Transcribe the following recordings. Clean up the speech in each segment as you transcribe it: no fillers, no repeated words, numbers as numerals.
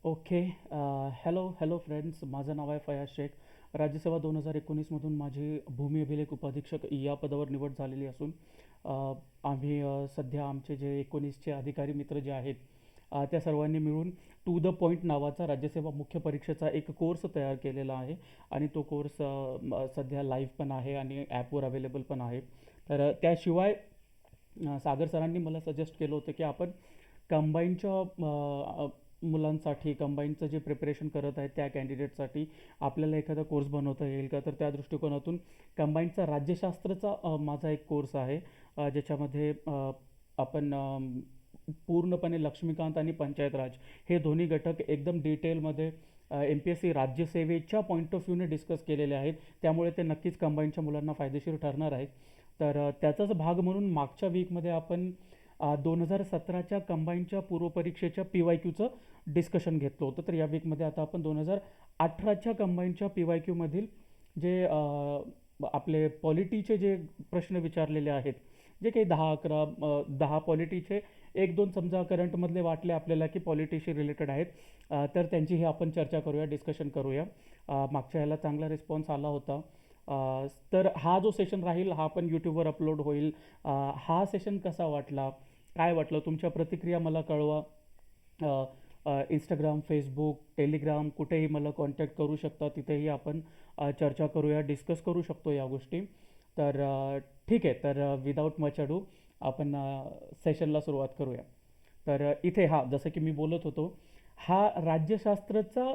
Okay. Hello hello friends, माझं नाव आहे फयाज शेख. राज्यसेवा 2019मधून माझी भूमी अभिलेख उपाधीक्षक या पदावर निवड झालेली असून आम्ही सध्या आमचे जे 19चे अधिकारी मित्र जे आहेत, त्या सर्वांनी मिळून टू द पॉईंट नावाचा राज्यसेवा मुख्य परीक्षेचा एक कोर्स तयार केलेला आहे. आणि तो कोर्स सध्या लाईव्ह पण आहे आणि ॲपवर अवेलेबल पण आहे. तर त्याशिवाय सागर सरांनी मला सजेस्ट केलं होतं की आपण कंबाईनच्या मुलांसाठी, कंबाईनचं जे प्रिपरेशन करत आहेत त्या कॅन्डिडेटसाठी आपल्याला एखादा कोर्स बनवता येईल का? तर त्या दृष्टिकोनातून कंबाईनचा राज्यशास्त्रचा माझा एक कोर्स आहे, ज्याच्यामध्ये आपण पूर्णपणे लक्ष्मीकांत आणि पंचायत राज हे दोन्ही घटक एकदम डिटेलमध्ये एम पी एस सी राज्यसेवेच्या पॉईंट ऑफ व्ह्यूने डिस्कस केलेले आहेत. त्यामुळे ते नक्कीच कंबाईनच्या मुलांना फायदेशीर ठरणार आहेत. तर त्याचाच भाग म्हणून मागच्या वीकमध्ये आपण 2017च्या कंबाईनच्या पूर्वपरीक्षेच्या पी वाय क्यूचं डिस्कशन घेतलं होतं. तर या वीकमध्ये आता आपण 2018च्या कंबाईनच्या पी वाय क्यूमधील जे आपले पॉलिटीचे जे प्रश्न विचारलेले आहेत, जे काही 10 पॉलिटीचे, एक दोन समजा करंटमधले वाटले आपल्याला की पॉलिटीशी रिलेटेड आहेत, तर त्यांचीही आपण चर्चा करूया, डिस्कशन करूया. मागच्या ह्याला चांगला रिस्पॉन्स आला होता. तर हा जो सेशन राहील हा पण यूट्यूबवर अपलोड होईल. हा सेशन कसा वाटला, काय वाटलं, तुमच्या प्रतिक्रिया मला कळवा. इंस्टाग्राम, फेसबुक, टेलिग्राम कुठेही मला कॉन्टॅक्ट करू शकता. तिथेही आपण चर्चा करूया, डिस्कस करू शकतो या गोष्टी. तर ठीक आहे. तर विदाऊट मच अडू आपण सेशनला सुरुवात करूया. तर इथे जसं की मी बोलत होतो, हा राज्यशास्त्राचा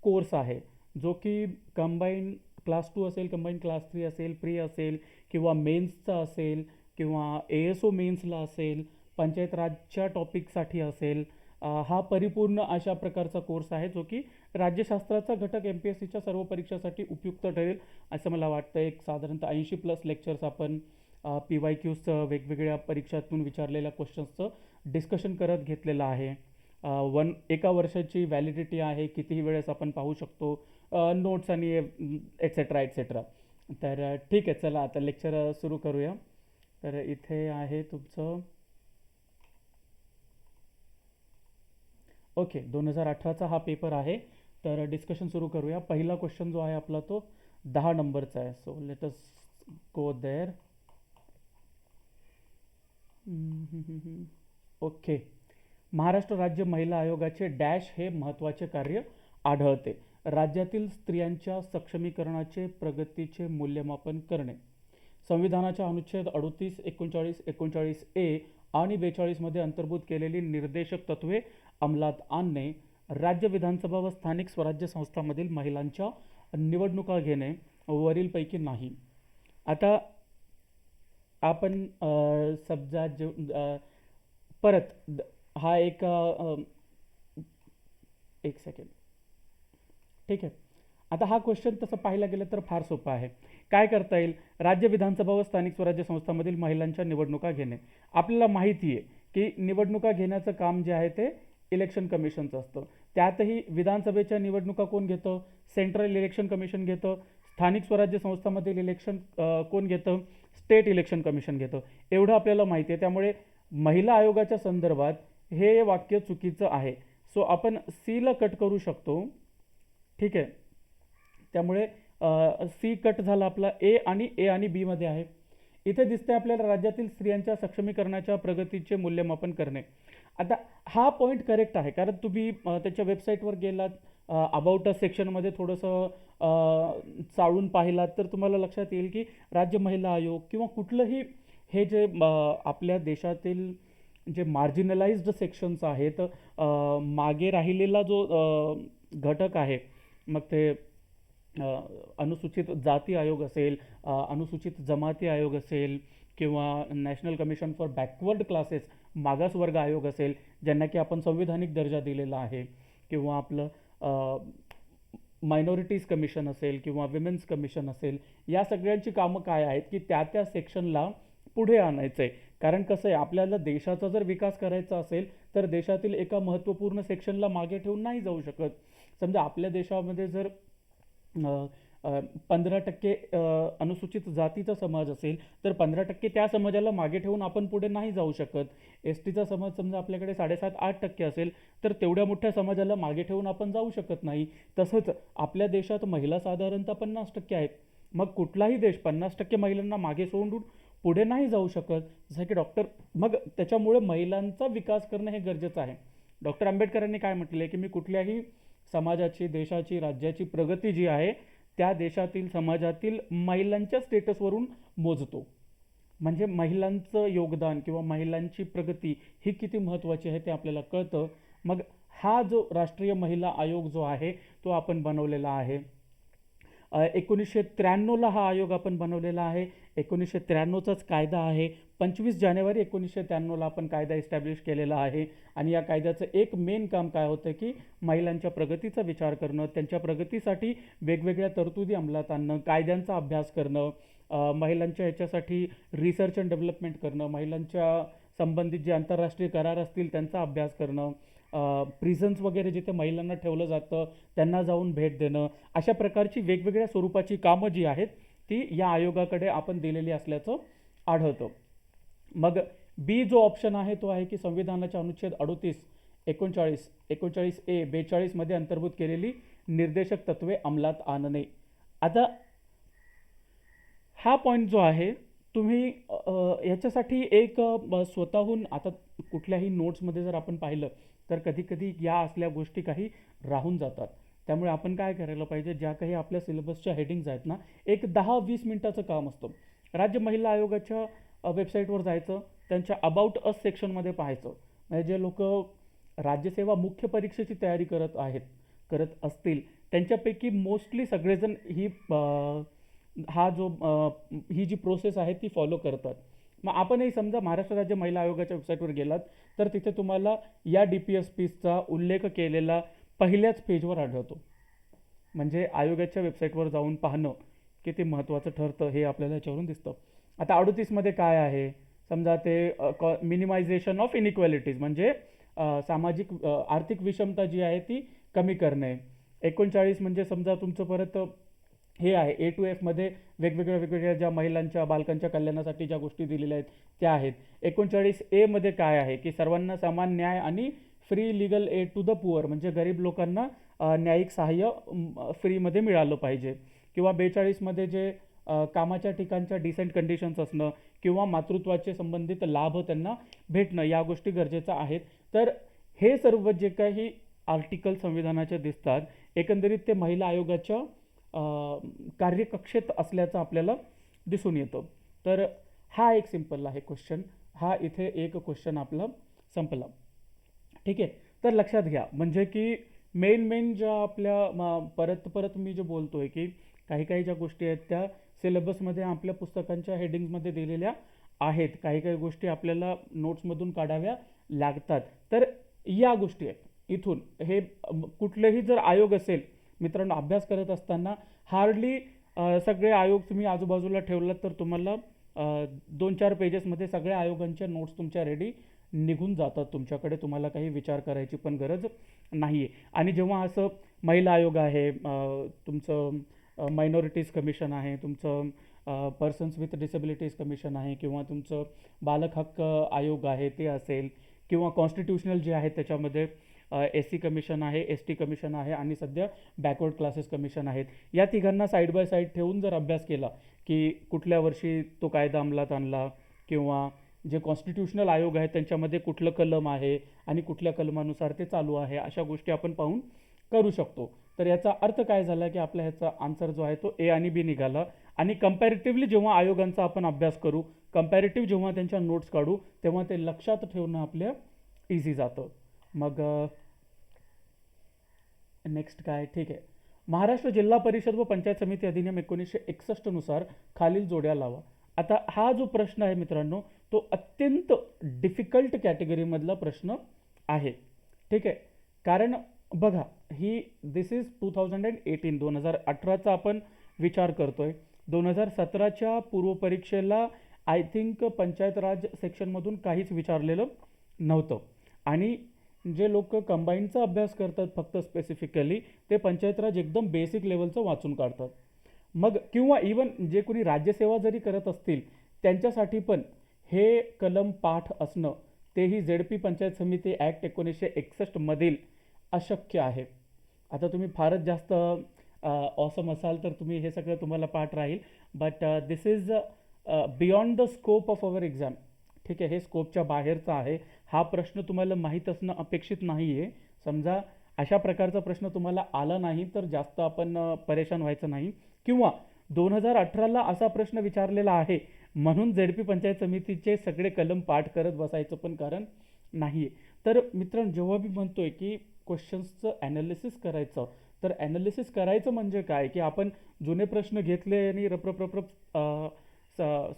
कोर्स आहे जो की कंबाईन क्लास 2 असेल, कंबाईन क्लास 3 असेल, प्री असेल किंवा मेन्सचा असेल किंवा ए एस ओ मेन्सला असेल, पंचायत राजच्या टॉपिकसाठी असेल. हा परिपूर्ण अशा प्रकारचा कोर्स आहे जो की राज्यशास्त्राचा घटक एम पी एस सीच्या सर्व परीक्षासाठी उपयुक्त ठरेल असं मला वाटतं. एक साधारणतः 80+ लेक्चर्स आपण पी वाय क्यूजचं, वेगवेगळ्या परीक्षातून विचारलेल्या क्वेश्चन्सचं डिस्कशन करत घेतलेलं आहे. एका वर्षाची व्हॅलिडिटी आहे, कितीही वेळेस आपण पाहू शकतो, नोट्स आणि एट्सेट्रा एट्सेट्रा. तर ठीक आहे, चला आता लेक्चर सुरू करूया. तर इथे आहे तुमचं ओके. 2018चा हा पेपर आहे. तर डिस्कशन सुरू करूया. पहिला क्वेश्चन जो आहे आपला तो 10 नंबरचा आहे. So let us go there. Okay. Maharashtra राज्य महिला आयोगाचे डॅश हे महत्त्वाचे कार्य आढळते. राज्यातील स्त्रियांच्या सक्षमीकरणाचे प्रगतीचे मूल्यमापन करणे. संविधानाच्या अनुच्छेद 38, 39, 39A आणि 42 मध्ये अंतर्भूत केलेली निर्देशक तत्वे अंमलात आणणे. राज्य विधानसभा व स्थानिक स्वराज्य संस्थांमधील महिलांच्या निवडणुका घेणे वरीलपैकी नाही. आता आपण समजा परत हा एक सेकंड. ठीक आहे. आता हा क्वेश्चन तसं पाहायला गेलं तर फार सोपा आहे. काय करता येईल? राज्य विधानसभा व स्थानिक स्वराज्य संस्थांमधील महिलांच्या निवडणुका घेणे. आपल्याला माहिती आहे की निवडणुका घेण्याचं काम जे आहे ते इलेक्शन कमिशनचं असतं. त्यातही विधानसभेच्या निवडणुका कोण घेतं? सेंट्रल इलेक्शन कमिशन घेतं. स्थानिक स्वराज्य संस्थांमधील इलेक्शन कोण घेतं? स्टेट इलेक्शन कमिशन घेतं. एवढं आपल्याला माहिती आहे. त्यामुळे महिला आयोगाच्या संदर्भात हे वाक्य चुकीचं आहे. सो आपण सीला कट करू शकतो. ठीक आहे. त्यामुळे सी कट झाला आपला. ए आणि बी मध्ये आहे. इथे दिसते आपल्याला राज्यातील स्त्रियांच्या सक्षमीकरणाच्या प्रगतीचे मूल्यमापन करणे. आता हा पॉईंट करेक्ट आहे, कारण तुम्ही त्याच्या वेबसाईटवर गेलात, अबाउट अस सेक्शनमध्ये थोडंसं चाळून पाहिलात तर तुम्हाला लक्षात येईल की राज्य महिला आयोग किंवा कुठलंही हे जे आपल्या देशातील जे मार्जिनलाइज्ड सेक्शन्स आहेत, मागे राहिलेला जो घटक आहे, मग ते अनुसूचित जाती आयोग असेल, अनुसूचित जमाती आयोग असेल किंवा national commission for backward classes मागासवर्ग आयोग असेल, ज्यांना की आपण संविधानिक दर्जा दिलेला आहे, किंवा आपलं मायनॉरिटीज कमिशन असेल किंवा विमेन्स कमिशन असेल, या सगळ्यांची कामं काय आहेत की त्या सेक्शनला पुढे आणायचं आहे. कारण कसं आहे, आपल्याला देशाचा जर विकास करायचा असेल तर देशातील एका महत्त्वपूर्ण सेक्शनला मागे ठेवून नाही जाऊ शकत. समजा आपल्या देशामध्ये जर 15% अनुसूचित जातीचा समाज असेल तर 15% त्या समाजाला मागे ठेवून आपण पुढे नाही जाऊ शकत. एस टीचा समाज समजा आपल्याकडे 7.5-8% असेल तर तेवढ्या मोठ्या समाजाला मागे ठेवून आपण जाऊ शकत नाही. तसंच आपल्या देशात महिला साधारणतः 50% आहेत. मग कुठलाही देश 50% महिलांना मागे सोडून पुढे नाही जाऊ शकत. जसं की मग त्याच्यामुळे महिलांचा विकास करणं हे गरजेचं आहे. डॉक्टर आंबेडकरांनी काय म्हटलं आहे की मी कुठल्याही समाजाची, देशाची, राज्याची प्रगती जी आहे त्या देशातील, समाजातील महिलांच्या स्टेटसवरून मोजतो. म्हणजे महिलांचं योगदान किंवा महिलांची प्रगती ही किती महत्त्वाची आहे ते आपल्याला कळतं. मग हा जो राष्ट्रीय महिला आयोग जो आहे तो आपण बनवलेला आहे. 1993ला हा आयोग आपण बनवलेला आहे. 1993चाच कायदा आहे. 25 जानेवारी 1993ला आपण कायदा इस्टॅब्लिश केलेला आहे. आणि या कायद्याचं एक मेन काम काय होतं की महिलांच्या प्रगतीचा विचार करणं, त्यांच्या प्रगतीसाठी वेगवेगळ्या तरतुदी अंमलात आणणं, कायद्यांचा अभ्यास करणं, महिलांच्या ह्याच्यासाठी रिसर्च अँड डेव्हलपमेंट करणं, महिलांच्या संबंधित जे आंतरराष्ट्रीय करार असतील त्यांचा अभ्यास करणं, प्रिझन्स वगैरे जिथे महिलांना ठेवलं जातं त्यांना जाऊन भेट देणं, अशा प्रकारची वेगवेगळ्या स्वरूपाची कामं जी आहेत ती या आयोगाकडे आपण दिलेली असल्याचं आढळतं. मग बी जो ऑप्शन आहे तो आहे की संविधानाच्या अनुच्छेद 38, 39, 39A, 42 मध्ये अंतर्भूत केलेली निर्देशक तत्वे अंमलात आणणे. आता हा पॉईंट जो आहे तुम्ही याच्यासाठी एक स्वतःहून आता कुठल्याही नोट्समध्ये जर आपण पाहिलं तर कधी कधी या असल्या गोष्टी काही राहून जातात. त्यामुळे आपण काय करायला पाहिजे, ज्या काही आपल्या सिलेबसच्या हेडिंग्ज आहेत ना, एक 10-20 मिनिटाचं काम असतं. राज्य महिला आयोगाच्या वेबसाईटवर जायचं, त्यांच्या अबाउट अस सेक्शनमध्ये पाहायचं. म्हणजे जे लोक राज्यसेवा मुख्य परीक्षेची तयारी करत असतील त्यांच्यापैकी मोस्टली सगळेजण ही जी प्रोसेस आहे ती फॉलो करतात. मग आपणही समजा महाराष्ट्र राज्य महिला आयोगाच्या वेबसाईटवर गेलात तर तिथे तुम्हाला या DPSPचा उल्लेख केलेला पहिल्याच पेजवर आढळतो. म्हणजे आयोगाच्या वेबसाईटवर जाऊन पाहणं किती महत्त्वाचं ठरतं हे आपल्याला याच्यावरून दिसतं. आता 38मध्ये काय आहे समजा ते मिनिमायझेशन ऑफ इनइक्वॅलिटीज म्हणजे सामाजिक आर्थिक विषमता जी आहे ती कमी करणे. 39 म्हणजे समजा तुमचं परत हे आहे A to F मध्ये वेगवेगळ्या ज्या महिलांच्या बालकांच्या कल्याणासाठी ज्या गोष्टी दिलेल्या आहेत त्या आहेत. 39A मध्ये काय आहे की सर्वांना समान न्याय आणि free legal aid to the poor म्हणजे गरीब लोकांना न्यायिक सहाय्य फ्रीमध्ये मिळालं पाहिजे. किंवा 42 मध्ये जे कामाच्या ठिकाणच्या डिसेंट कंडिशन्स असणं किंवा मातृत्वाचे संबंधित लाभ त्यांना भेटणं या गोष्टी गरजेच्या आहेत. तर हे सर्व जे काही आर्टिकल संविधानाचे दिसतात एकंदरीत ते महिला आयोगाच्या कार्यकक्षेत असल्याचं आपल्याला दिसून येतं. तर हा एक सिंपल आहे क्वेश्चन. हा इथे एक क्वेश्चन आपला संपला. ठीक आहे. तर लक्षात घ्या म्हणजे की मेन ज्या आपल्या परत मी जे बोलतोय की काही ज्या गोष्टी आहेत त्या सिलेबसमध्ये आपल्या पुस्तकांच्या हेडिंग्समध्ये दिलेल्या आहेत. काही गोष्टी आपल्याला नोट्समधून काढाव्या लागतात. तर या गोष्टी आहेत. इथून हे कुठलेही जर आयोग असेल मित्रांनो, अभ्यास करत असताना हार्डली सगळे आयोग तुम्ही आजूबाजूला ठेवलात तर तुम्हाला 2-4 पेजेसमध्ये सगळ्या आयोगांच्या नोट्स तुमच्या रेडी निघून जातात तुमच्याकडे. तुम्हाला काही विचार करायची पण गरज नाही आहे. आणि जेव्हा असं महिला आयोग आहे, तुमचं मायनॉरिटीज कमिशन आहे, तुमचं पर्सन्स विथ डिसेबिलिटीज कमिशन आहे किंवा तुमचं बालक हक्क आयोग आहे ते असेल किंवा कॉन्स्टिट्यूशनल जे आहे त्याच्यामध्ये SC कमिशन आहे, ST कमिशन आहे आणि सध्या बॅकवर्ड क्लासेस कमिशन आहेत. या तिघांना साईड बाय साईड ठेवून जर अभ्यास केला की कुठल्या वर्षी तो कायदा अंमलात आणला किंवा जे कॉन्स्टिट्यूशनल आयोग आहेत त्यांच्यामध्ये कुठलं कलम आहे आणि कुठल्या कलमानुसार ते चालू आहे अशा गोष्टी आपण पाहून करू शकतो. तर याचा अर्थ काय झाला की आपला ह्याचा आन्सर जो आहे तो A आणि B निघाला. आणि कंपॅरेटिव्हली जेव्हा आयोगांचा आपण अभ्यास करू, कंपॅरेटिव्ह जेव्हा त्यांच्या नोट्स काढू तेव्हा ते लक्षात ठेवणं आपल्या इझी जातं. मग नेक्स्ट काय, ठीक आहे. महाराष्ट्र जिल्हा परिषद व पंचायत समिती अधिनियम 1961 नुसार खालील जोड्या लावा. आता हा जो प्रश्न आहे मित्रांनो तो अत्यंत डिफिकल्ट कॅटेगरीमधला प्रश्न आहे. ठीक आहे. कारण बघा दिस इज 2018, 2018चा आपण विचार करतोय. 2017च्या पूर्वपरीक्षेला आय थिंक पंचायत राज सेक्शनमधून काहीच विचारलेलं नव्हतं. आणि जे लोक कंबाईनचा अभ्यास करतात फक्त स्पेसिफिकली ते पंचायत राज एकदम बेसिक लेवलचं वाचून काढतात. मग किंवा इवन जे कोणी राज्यसेवा जरी करत असतील त्यांच्यासाठी पण हे कलम पाठ असणं तेही झेडपी पंचायत समिती ॲक्ट 1961 मधील अशक्य आहे. आता तुम्ही फारच जास्त ऑसम असाल तर तुम्ही हे सगळं तुम्हाला पाठ राहील, but this is beyond the scope of our exam. ठीक आहे, हे स्कोपच्या बाहेरचा आहे. हा प्रश्न तुम्हाला माहीत असणं अपेक्षित नाही आहे. समजा अशा प्रकारचा प्रश्न तुम्हाला आला नाही तर जास्त आपण परेशान व्हायचं नाही. किंवा 2018ला असा प्रश्न विचारलेला आहे म्हणून झेडपी पंचायत समितीचे सगळे कलम पाठ करत बसायचं पण कारण नाही आहे. तर मित्रांनो, जेव्हा मी म्हणतोय की क्वेश्चन्सचं ॲनालिसिस करायचं, तर ॲनालिसिस करायचं म्हणजे काय की आपण जुने प्रश्न घेतले आणि रप्रप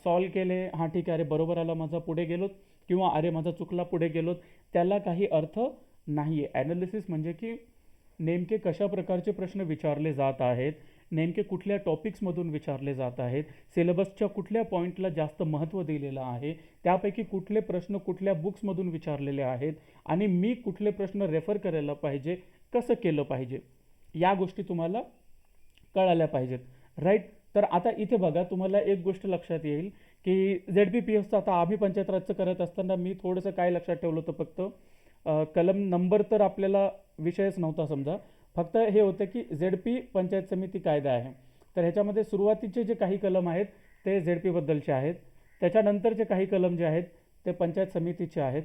सॉल्व केले, हां ठीक आहे, अरे बरोबर आला माझा, पुढे गेलोत, किंवा अरे माझा चुकला, पुढे गेलोत, त्याला काही अर्थ नाही आहे. ॲनालिसिस म्हणजे की नेमके कशा प्रकारचे प्रश्न विचारले जात आहेत, नेमके कुठल्या टॉपिक्समधून विचारले जात आहेत, सिलेबसच्या कुठल्या पॉईंटला जास्त महत्त्व दिलेलं आहे, त्यापैकी कुठले प्रश्न कुठल्या बुक्समधून विचारलेले आहेत, आणि मी कुठले प्रश्न रेफर करायला पाहिजे, कसं केलं पाहिजे, या गोष्टी तुम्हाला कळाल्या पाहिजेत. राईट. तर आता इथे बघा, तुम्हाला एक गोष्ट लक्षात येईल की ZPPSचं आता आम्ही पंचायत राजचं करत असताना मी थोडंसं काय लक्षात ठेवलं होतं, फक्त कलम नंबर तर आपल्याला विषयच नव्हता समजा, फक्त हे होतं की ZP पंचायत समिती कायदा आहे. तर ह्याच्यामध्ये सुरुवातीचे जे काही कलम आहेत ते ZP बद्दलचे आहेत, त्याच्यानंतरचे काही कलम जे आहेत ते पंचायत समितीचे आहेत.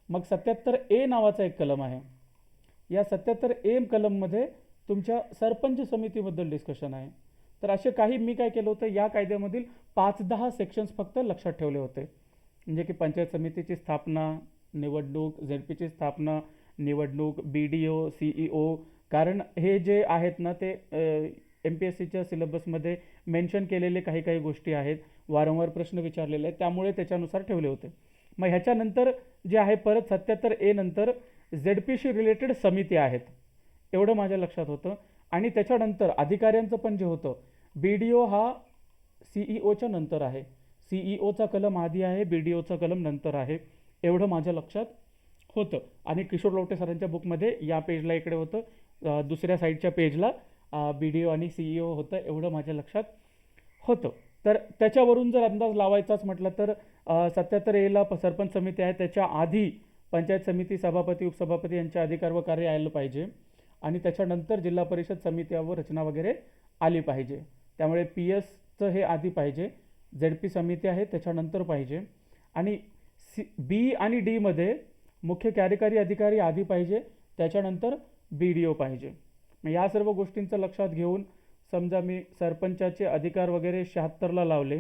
मग 77A नावाचा एक कलम आहे. या 77A कलममध्ये तुमच्या सरपंच समितीबद्दल डिस्कशन आहे. तर असे काही मी काय केलं होतं, या कायद्यामधील 5-10 सेक्शन्स फक्त लक्षात ठेवले होते. म्हणजे की पंचायत समितीची स्थापना, निवडणूक, ZPची स्थापना, निवडणूक, BDO, CEO, कारण हे जे आहेत ना ते MPSCच्या सिलेबसमध्ये मेन्शन केलेले काही काही गोष्टी आहेत, वारंवार प्रश्न विचारलेले आहेत, त्यामुळे त्याच्यानुसार ठेवले होते. मग ह्याच्यानंतर जे आहे परत 77A नंतर ZPशी रिलेटेड समिती आहेत, एवढं माझ्या लक्षात होतं. आणि त्याच्यानंतर अधिकाऱ्यांचं पण जे होतं, BDO हा CEOच्या नंतर आहे, CEOचा कलम आधी आहे, BDOचा कलम नंतर आहे, एवढं माझ्या लक्षात होतं. आणि किशोर लवटे सरांच्या बुकमध्ये या पेजला इकडे होतं, दुसऱ्या साईडच्या पेजला BDO आणि CEO होतं, एवढं माझ्या लक्षात होतं. तर त्याच्यावरून जर अंदाज लावायचाच म्हटलं तर 77Aला सरपंच समिती आहे, त्याच्या आधी पंचायत समिती सभापती उपसभापती यांचे अधिकार व कार्य आलं पाहिजे, आणि त्याच्यानंतर जिल्हा परिषद समित्यावर रचना वगैरे आली पाहिजे. त्यामुळे PSचं हे आधी पाहिजे, ZP समिती आहे त्याच्यानंतर पाहिजे, आणि B आणि D मध्ये मुख्य कार्यकारी अधिकारी आधी पाहिजे, त्याच्यानंतर BDO पाहिजे. मग या सर्व गोष्टींचं लक्षात घेऊन समजा मी सरपंचाचे अधिकार वगैरे 76ला लावले,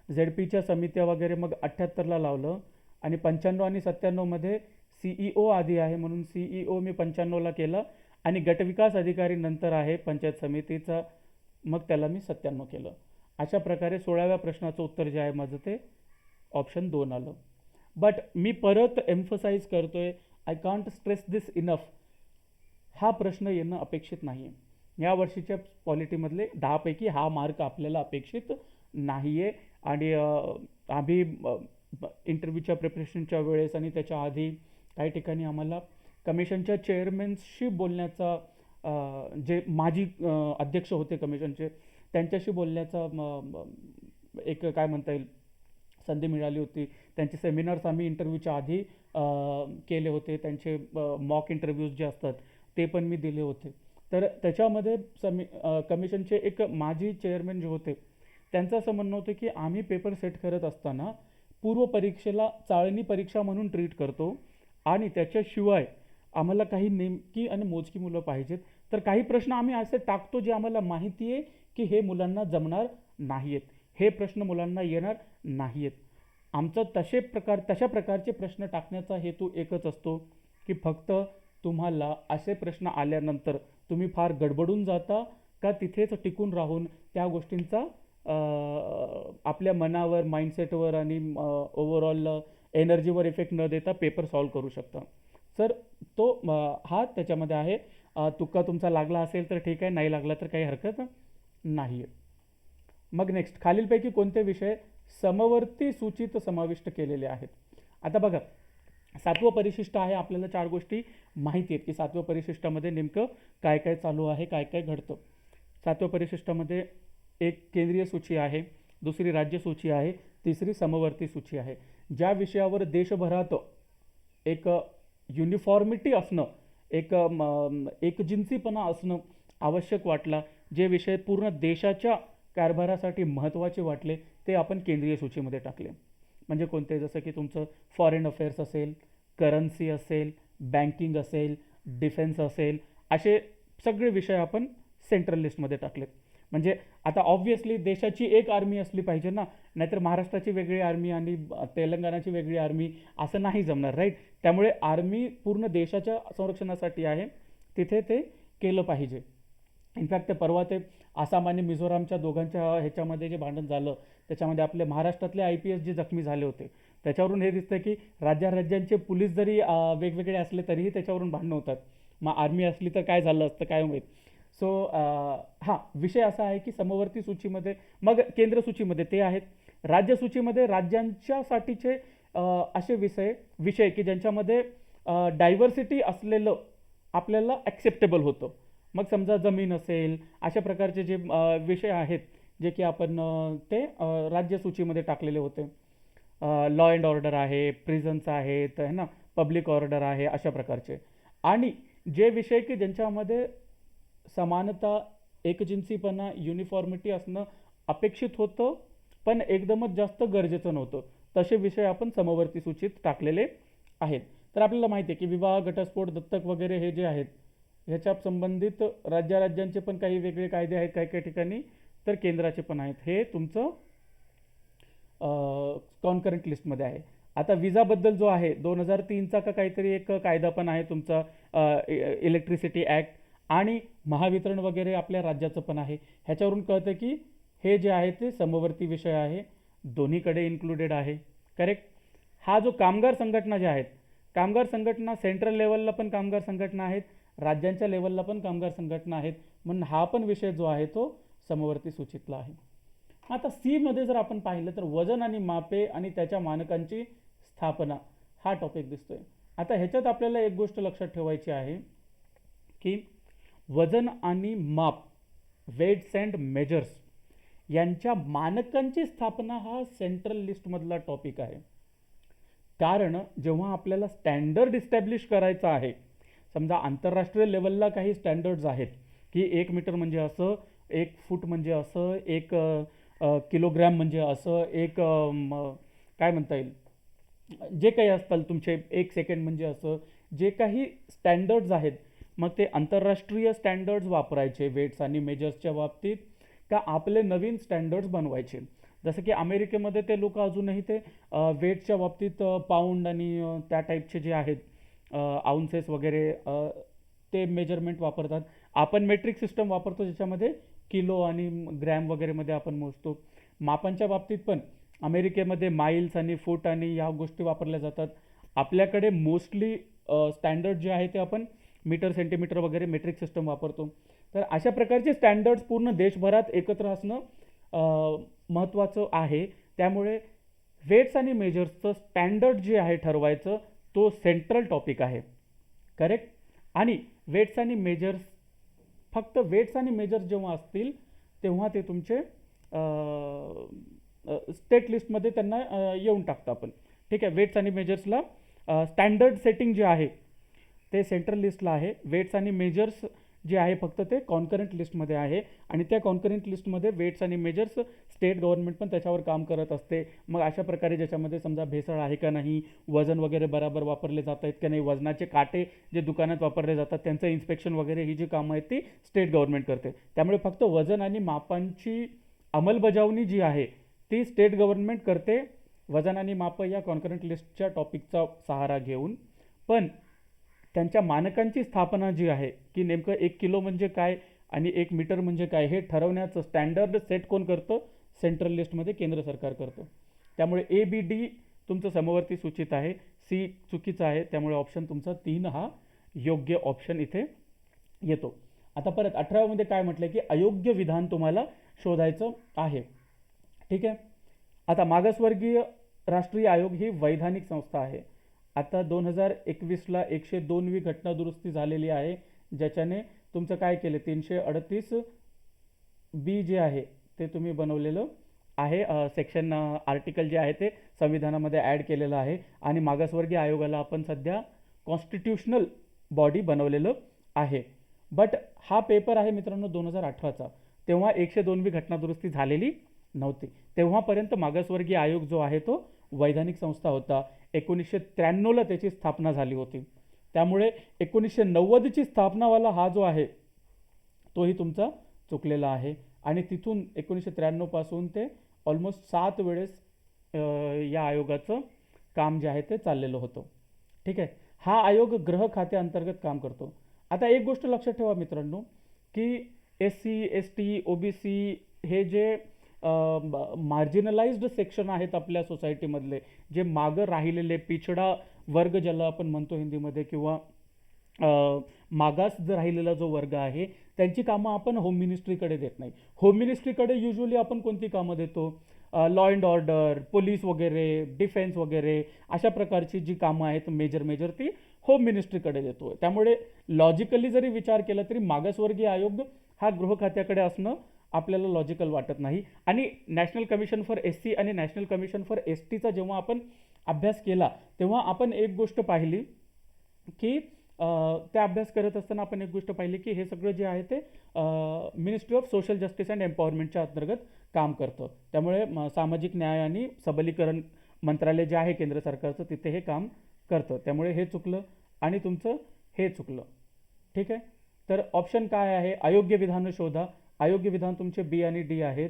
ZPच्या समित्या वगैरे मग 78ला लावलं, आणि 95 आणि 97मध्ये CEO आधी आहे म्हणून CEO मी 95ला केलं, आणि गटविकास अधिकारी नंतर आहे पंचायत समितीचा, मग त्याला मी 97 केलं. अशा प्रकारे 16व्या प्रश्नाचं उत्तर जे आहे माझं ते ऑप्शन 2 आलं. बट मी परत एम्फसाइज करतोय, I can't stress this enough, हा प्रश्न येणं अपेक्षित नाही आहे. या वर्षीच्या पॉलिटीमधले 10 पैकी हा मार्क आपल्याला अपेक्षित नाही आहे. आणि आम्ही इंटरव्ह्यूच्या प्रिपरेशनच्या वेळेस आणि त्याच्या आधी काही ठिकाणी आम्हाला कमिशनच्या चेअरमॅनशी बोलण्याचा, जे माजी अध्यक्ष होते कमिशनचे, त्यांच्याशी बोलण्याचा एक काय म्हणता येईल संधी मिळाली होती. त्यांचे सेमिनार्स आम्ही इंटरव्ह्यूच्या आधी केले होते, त्यांचे मॉक इंटरव्ह्यूज जे असतात ते पण मी दिले होते. तर त्याच्यामध्ये कमिशनचे एक माजी चेअरमॅन जे होते त्यांचं असं म्हणणं होतं की आम्ही पेपर सेट करत असताना पूर्व परीक्षेला चाळणी परीक्षा म्हणून ट्रीट करतो, आणि त्याच्याशिवाय आम्हाला काही नेमकी आणि मोजकी मुलं पाहिजेत, तर काही प्रश्न आम्ही असे टाकतो जे आम्हाला माहिती आहे की हे मुलांना जमणार नाही आहेत, हे प्रश्न मुलांना येणार नाही आहेत. आमचं तशा प्रकारचे प्रश्न टाकण्याचा हेतू एकच असतो की फक्त तुम्हाला असे प्रश्न आल्यानंतर तुम्ही फार गडबडून जाता का तिथेच टिकून राहून त्या गोष्टींचा आपल्या मनावर, माइंडसेटवर आणि ओव्हरऑल एनर्जीवर इफेक्ट न देता पेपर सॉल्व करू शकता. सर तो हा त्याच्यामध्ये आहे. तुका तुमचा लागला असेल तर ठीक आहे, नाही लागला तर काही हरकत नाही आहे. मग नेक्स्ट, खालीलपैकी कोणते विषय समवर्ती सूचीत समाविष्ट केलेले आहेत. आता बघा, 7वं परिशिष्ट आहे, आपल्याला 4 गोष्टी माहिती आहेत की 7व्या परिशिष्टामध्ये नेमकं काय काय चालू आहे, काय काय घडतं. 7व्या परिशिष्टामध्ये एक केंद्रीय सूची आहे, दुसरी राज्य सूची आहे, तिसरी समवर्ती सूची आहे. ज्या विषयावर देशभरात एक युनिफॉर्मिटी असणं, एकजिन्सीपणा असणं आवश्यक वाटला, जे विषय पूर्ण देशाच्या कारभारासाठी महत्त्वाचे वाटले, ते आपण केंद्रीय सूचीमध्ये टाकले. म्हणजे कोणते? जसं की तुमचं फॉरेन अफेअर्स असेल, करन्सी असेल, बँकिंग असेल, डिफेन्स असेल, असे सगळे विषय आपण सेंट्रल लिस्टमध्ये टाकलेत. म्हणजे आता ऑब्व्हियसली देशाची एक आर्मी असली पाहिजे ना, नाहीतर महाराष्ट्राची वेगळी आर्मी आणि तेलंगणाची वेगळी आर्मी असं नाही जमणार, राईट? त्यामुळे आर्मी पूर्ण देशाच्या संरक्षणासाठी आहे, तिथे ते केलं पाहिजे. इनफॅक्ट परवा ते आसाम आणि मिझोरामच्या दोघांच्या ह्याच्यामध्ये जे भांडण झालं, त्याच्यामध्ये आपले महाराष्ट्रातले IPS जे जखमी झाले होते, त्याच्यावरून हे दिसतं की राज्यांचे पोलीस जरी वेगवेगळे असले तरीही त्याच्यावरून भांडणं होतात. मग आर्मी असली तर काय झालं असतं काय माहीत. सो हां, विषय असा आहे की समवर्ती सूचीमध्ये, मग केंद्र सूचीमध्ये ते आहेत. राज्य सूचीमध्ये राज्यांच्यासाठीचे असे विषय की ज्यांच्यामध्ये डायव्हर्सिटी असलेलं आपल्याला ॲक्सेप्टेबल होतं. मग समजा जमीन असेल, अशा प्रकारचे जे विषय आहेत जे की आपण ते राज्य सूचीमध्ये टाकलेले होते. लॉ अँड ऑर्डर आहे, प्रिझन्स आहेत, है ना, पब्लिक ऑर्डर आहे, अशा प्रकारचे. आणि जे विषय की ज्यांच्यामध्ये समानता, एकजिन्सीपणा, युनिफॉर्मिटी असणं अपेक्षित होतं पण एकदमच जास्त गरजेचं नव्हतं, तसे विषय आपण समवर्ती सूचीत टाकलेले आहेत. तर आपल्याला माहिती आहे की विवाह, घटस्फोट, दत्तक वगैरे हे जे आहेत ह्याच्या संबंधित राज्यांचे पण काही वेगळे कायदे आहेत काही काही ठिकाणी, तर केंद्राचे पण आहेत. हे तुमचं कॉन्करंट लिस्टमध्ये आहे. आता विजाबद्दल जो आहे 2003चा का काहीतरी एक कायदा पण आहे तुमचा, इलेक्ट्रिसिटी ॲक्ट, आणि महावितरण वगैरे आपल्या राज्याचं पण आहे. ह्याच्यावरून कळतं की हे जे आहे ते समवर्ती विषय आहे, दोन्हीकडे इन्क्लुडेड आहे. करेक्ट? हा जो कामगार संघटना ज्या आहेत, कामगार संघटना सेंट्रल लेवलला पण कामगार संघटना आहेत, राज्यांच्या लेवलला पण कामगार संघटना आहेत, म्हणून हा पण विषय जो आहे तो समवर्ती सूचीतला आहे. आता मध्ये जर आपण पाहिलं तर वजन आणि मापे आणि त्याच्या मानकांची स्थापना हा टॉपिक दिसतोय. आता ह्याच्यात आपल्याला एक गोष्ट लक्षात ठेवायची आहे की वजन आणि माप, वेट्स अँड मेजर्स, यांच्या मानकांची स्थापना हा सेंट्रल लिस्टमधला टॉपिक आहे. कारण जेव्हा आपल्याला स्टँडर्ड इस्टॅब्लिश करायचं आहे, समजा आंतरराष्ट्रीय लेवलला काही स्टँडर्ड्स आहेत की 1 मीटर म्हणजे असं, 1 फूट म्हणजे असं, 1 किलोग्रॅम म्हणजे असं, एक काय म्हणता येईल, जे काही असतात तुमचे 1 सेकंड म्हणजे असं, जे काही स्टँडर्ड्स आहेत, मग ते आंतरराष्ट्रीय स्टँडर्ड्स वापरायचे वेट्स आणि मेजर्सच्या बाबतीत, का आपले नवीन स्टँडर्ड्स बनवायचे. जसं की अमेरिकेमध्ये ते लोक अजूनही ते वेट्सच्या बाबतीत पाऊंड आणि त्या टाईपचे जे आहेत आउन्सेस वगैरे ते मेजरमेंट वापरतात. आपण मेट्रिक सिस्टम वापरतो ज्याच्यामध्ये किलो आणि ग्रॅम वगैरेमध्ये आपण मोजतो. मापांच्या बाबतीत पण अमेरिकेमध्ये माइल्स आणि फूट आणि या गोष्टी वापरल्या जातात. आपल्याकडे मोस्टली स्टँडर्ड जे आहे ते आपण मीटर, सेंटीमीटर वगैरे मेट्रिक सिस्टम वापरतो. तर अशा प्रकारचे स्टँडर्ड्स पूर्ण देशभरात एकत्र असणं महत्त्वाचं आहे. त्यामुळे वेट्स आणि मेजर्सचं स्टँडर्ड जे आहे ठरवायचं, तो सेंट्रल टॉपिक आहे. करेक्ट? आणि वेट्स आणि मेजर्स, फक्त वेट्स आणि मेजर्स जेव्हा असतील तेव्हा ते तुमचे स्टेट लिस्टमध्ये त्यांना येऊन टाकतं आपण. ठीक आहे? वेट्स आणि मेजर्सला स्टँडर्ड सेटिंग जे आहे ते सेंट्रल लिस्टला आहे. वेट्स आणि मेजर्स जे आहे फक्त ते कॉन्करंट लिस्टमध्ये आहे, आणि त्या कॉन्करंट लिस्टमध्ये वेट्स आणि मेजर्स स्टेट गव्हर्नमेंट पण त्याच्यावर काम करत असते. मग अशा प्रकारे ज्याच्यामध्ये समजा भेसळ आहे का नाही, वजन वगैरे बराबर वापरले जात आहेत का नाही, वजनाचे काटे जे दुकानात वापरले जातात त्यांचं इन्स्पेक्शन वगैरे ही जी कामं आहेत ती स्टेट गव्हर्नमेंट करते. त्यामुळे फक्त वजन आणि मापांची अंमलबजावणी जी आहे ती स्टेट गव्हर्नमेंट करते, वजन आणि माप या कॉन्करंट लिस्टच्या टॉपिकचा सहारा घेऊन. पण त्यांच्या मानकांची स्थापना जी आहे की नेमकं 1 किलो म्हणजे काय आणि 1 मीटर म्हणजे काय हे ठरवण्याचं स्टँडर्ड सेट कोण करतं? सेंट्रल लिस्टमध्ये केंद्र सरकार करतं. त्यामुळे ABD तुमचं समवर्ती सूचित आहे, C चुकीचं आहे. त्यामुळे ऑप्शन तुमचा 3 हा योग्य ऑप्शन इथे येतो. आता परत 18मध्ये काय म्हटलं की अयोग्य विधान तुम्हाला शोधायचं आहे. ठीक आहे? आता मागासवर्गीय राष्ट्रीय आयोग ही वैधानिक संस्था आहे. आता 2021ला 102वी घटना दुरुस्ती झालेली आहे, ज्याच्याने तुमचं काय केलं, 338 बी जे आहे ते तुम्ही बनवलेलं आहे. सेक्शन आर्टिकल जे आहे ते संविधानामध्ये ॲड केलेलं आहे आणि मागासवर्गीय आयोगाला आपण सध्या कॉन्स्टिट्यूशनल बॉडी बनवलेलं आहे. बट हा पेपर आहे मित्रांनो 2018चा. तेव्हा 102वी घटनादुरुस्ती झालेली नव्हती. तेव्हापर्यंत मागासवर्गीय आयोग जो आहे तो वैधानिक संस्था होता. 1993ला त्याची स्थापना झाली होती. त्यामुळे 1990ची स्थापनावाला हा जो आहे तोही तुमचा चुकलेला आहे आणि तिथून 1993 पासून ते ऑलमोस्ट 7 वेळेस या आयोगाचं काम जे आहे ते चाललेलं होतं. ठीक आहे. हा आयोग गृह खात्याअंतर्गत काम करतो. आता एक गोष्ट लक्षात ठेवा मित्रांनो की SC, ST, OBC हे जे मार्जिनलाइज्ड सेक्शन आहेत आपल्या सोसायटीमधले, जे मागं राहिलेले पिछडा वर्ग ज्याला आपण म्हणतो हिंदीमध्ये, किंवा मागास राहिलेला जो वर्ग आहे त्यांची कामं आपण होम मिनिस्ट्रीकडे देत नाही. होम मिनिस्ट्रीकडे युजली आपण कोणती कामं देतो? लॉ अँड ऑर्डर, पोलीस वगैरे, डिफेन्स वगैरे अशा प्रकारची जी कामं आहेत मेजर ती होम मिनिस्ट्रीकडे देतो. त्यामुळे लॉजिकली जरी विचार केला तरी मागासवर्गीय आयोग हा गृह खात्याकडे असणं आपल्याला लॉजिकल वाटत नाही. आणि नॅशनल कमिशन फॉर SC आणि नॅशनल कमिशन फॉर STचा जेव्हा आपण अभ्यास केला तेव्हा आपण एक गोष्ट पाहिली की त्या अभ्यास करत असताना आपण एक गोष्ट पाहिली की हे सगळं जे आहे ते ministry of social justice and एम्पॉवरमेंटच्या अंतर्गत काम करतं. त्यामुळे सामाजिक न्याय आणि सबलीकरण मंत्रालय जे आहे केंद्र सरकारचं तिथे हे काम करतं. त्यामुळे हे चुकलं आणि तुमचं हे चुकलं. ठीक आहे. तर ऑप्शन काय आहे? अयोग्य विधानं शोधा. अयोग्य विधान तुमचे B आणि D आहेत.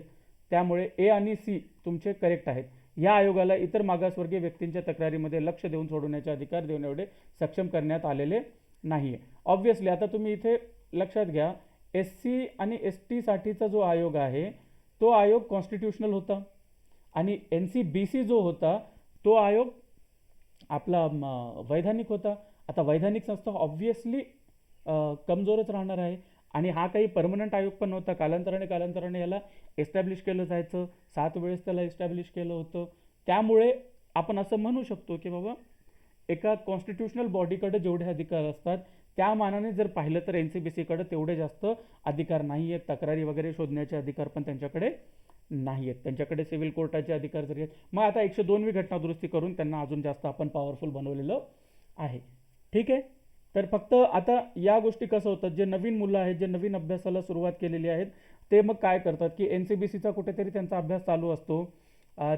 त्यामुळे A आणि C तुमचे करेक्ट आहेत. या आयोगाला इतर मागासवर्गीय व्यक्तींच्या तक्रारीमध्ये लक्ष देऊन सोडवण्याचे अधिकार देऊन एवढे सक्षम करण्यात आलेले नाही आहे. ऑब्व्हियसली आता तुम्ही इथे लक्षात घ्या, SC आणि ST साठीचा जो आयोग आहे तो आयोग कॉन्स्टिट्यूशनल होता आणि NCBC जो होता तो आयोग आपला वैधानिक होता. आता वैधानिक संस्था ऑब्व्हियसली कमजोरच राहणार आहे आणि हा काही परमनंट आयोग पण नव्हता. कालांतराने याला एस्टॅब्लिश केलं जायचं. 7 वेळेस त्याला एस्टॅब्लिश केलं होतं. त्यामुळे आपण असं म्हणू शकतो की बाबा एका कॉन्स्टिट्यूशनल बॉडीकडे जेवढे अधिकार असतात त्या मानाने जर पाहिलं तर NCBCकडे तेवढे जास्त अधिकार नाही आहेत. तक्रारी वगैरे शोधण्याचे अधिकार पण त्यांच्याकडे नाही आहेत. त्यांच्याकडे सिव्हिल कोर्टाचे अधिकार जरी आहेत. मग आता 102वी घटनादुरुस्ती करून त्यांना अजून जास्त आपण पॉवरफुल बनवलेलं आहे. ठीक आहे. तर फक्त आता या गोष्टी कसं होतात, जे नवीन मुलं आहेत, जे नवीन अभ्यासाला सुरुवात केलेली आहेत ते मग काय करतात की NCBCचा कुठेतरी त्यांचा अभ्यास चालू असतो.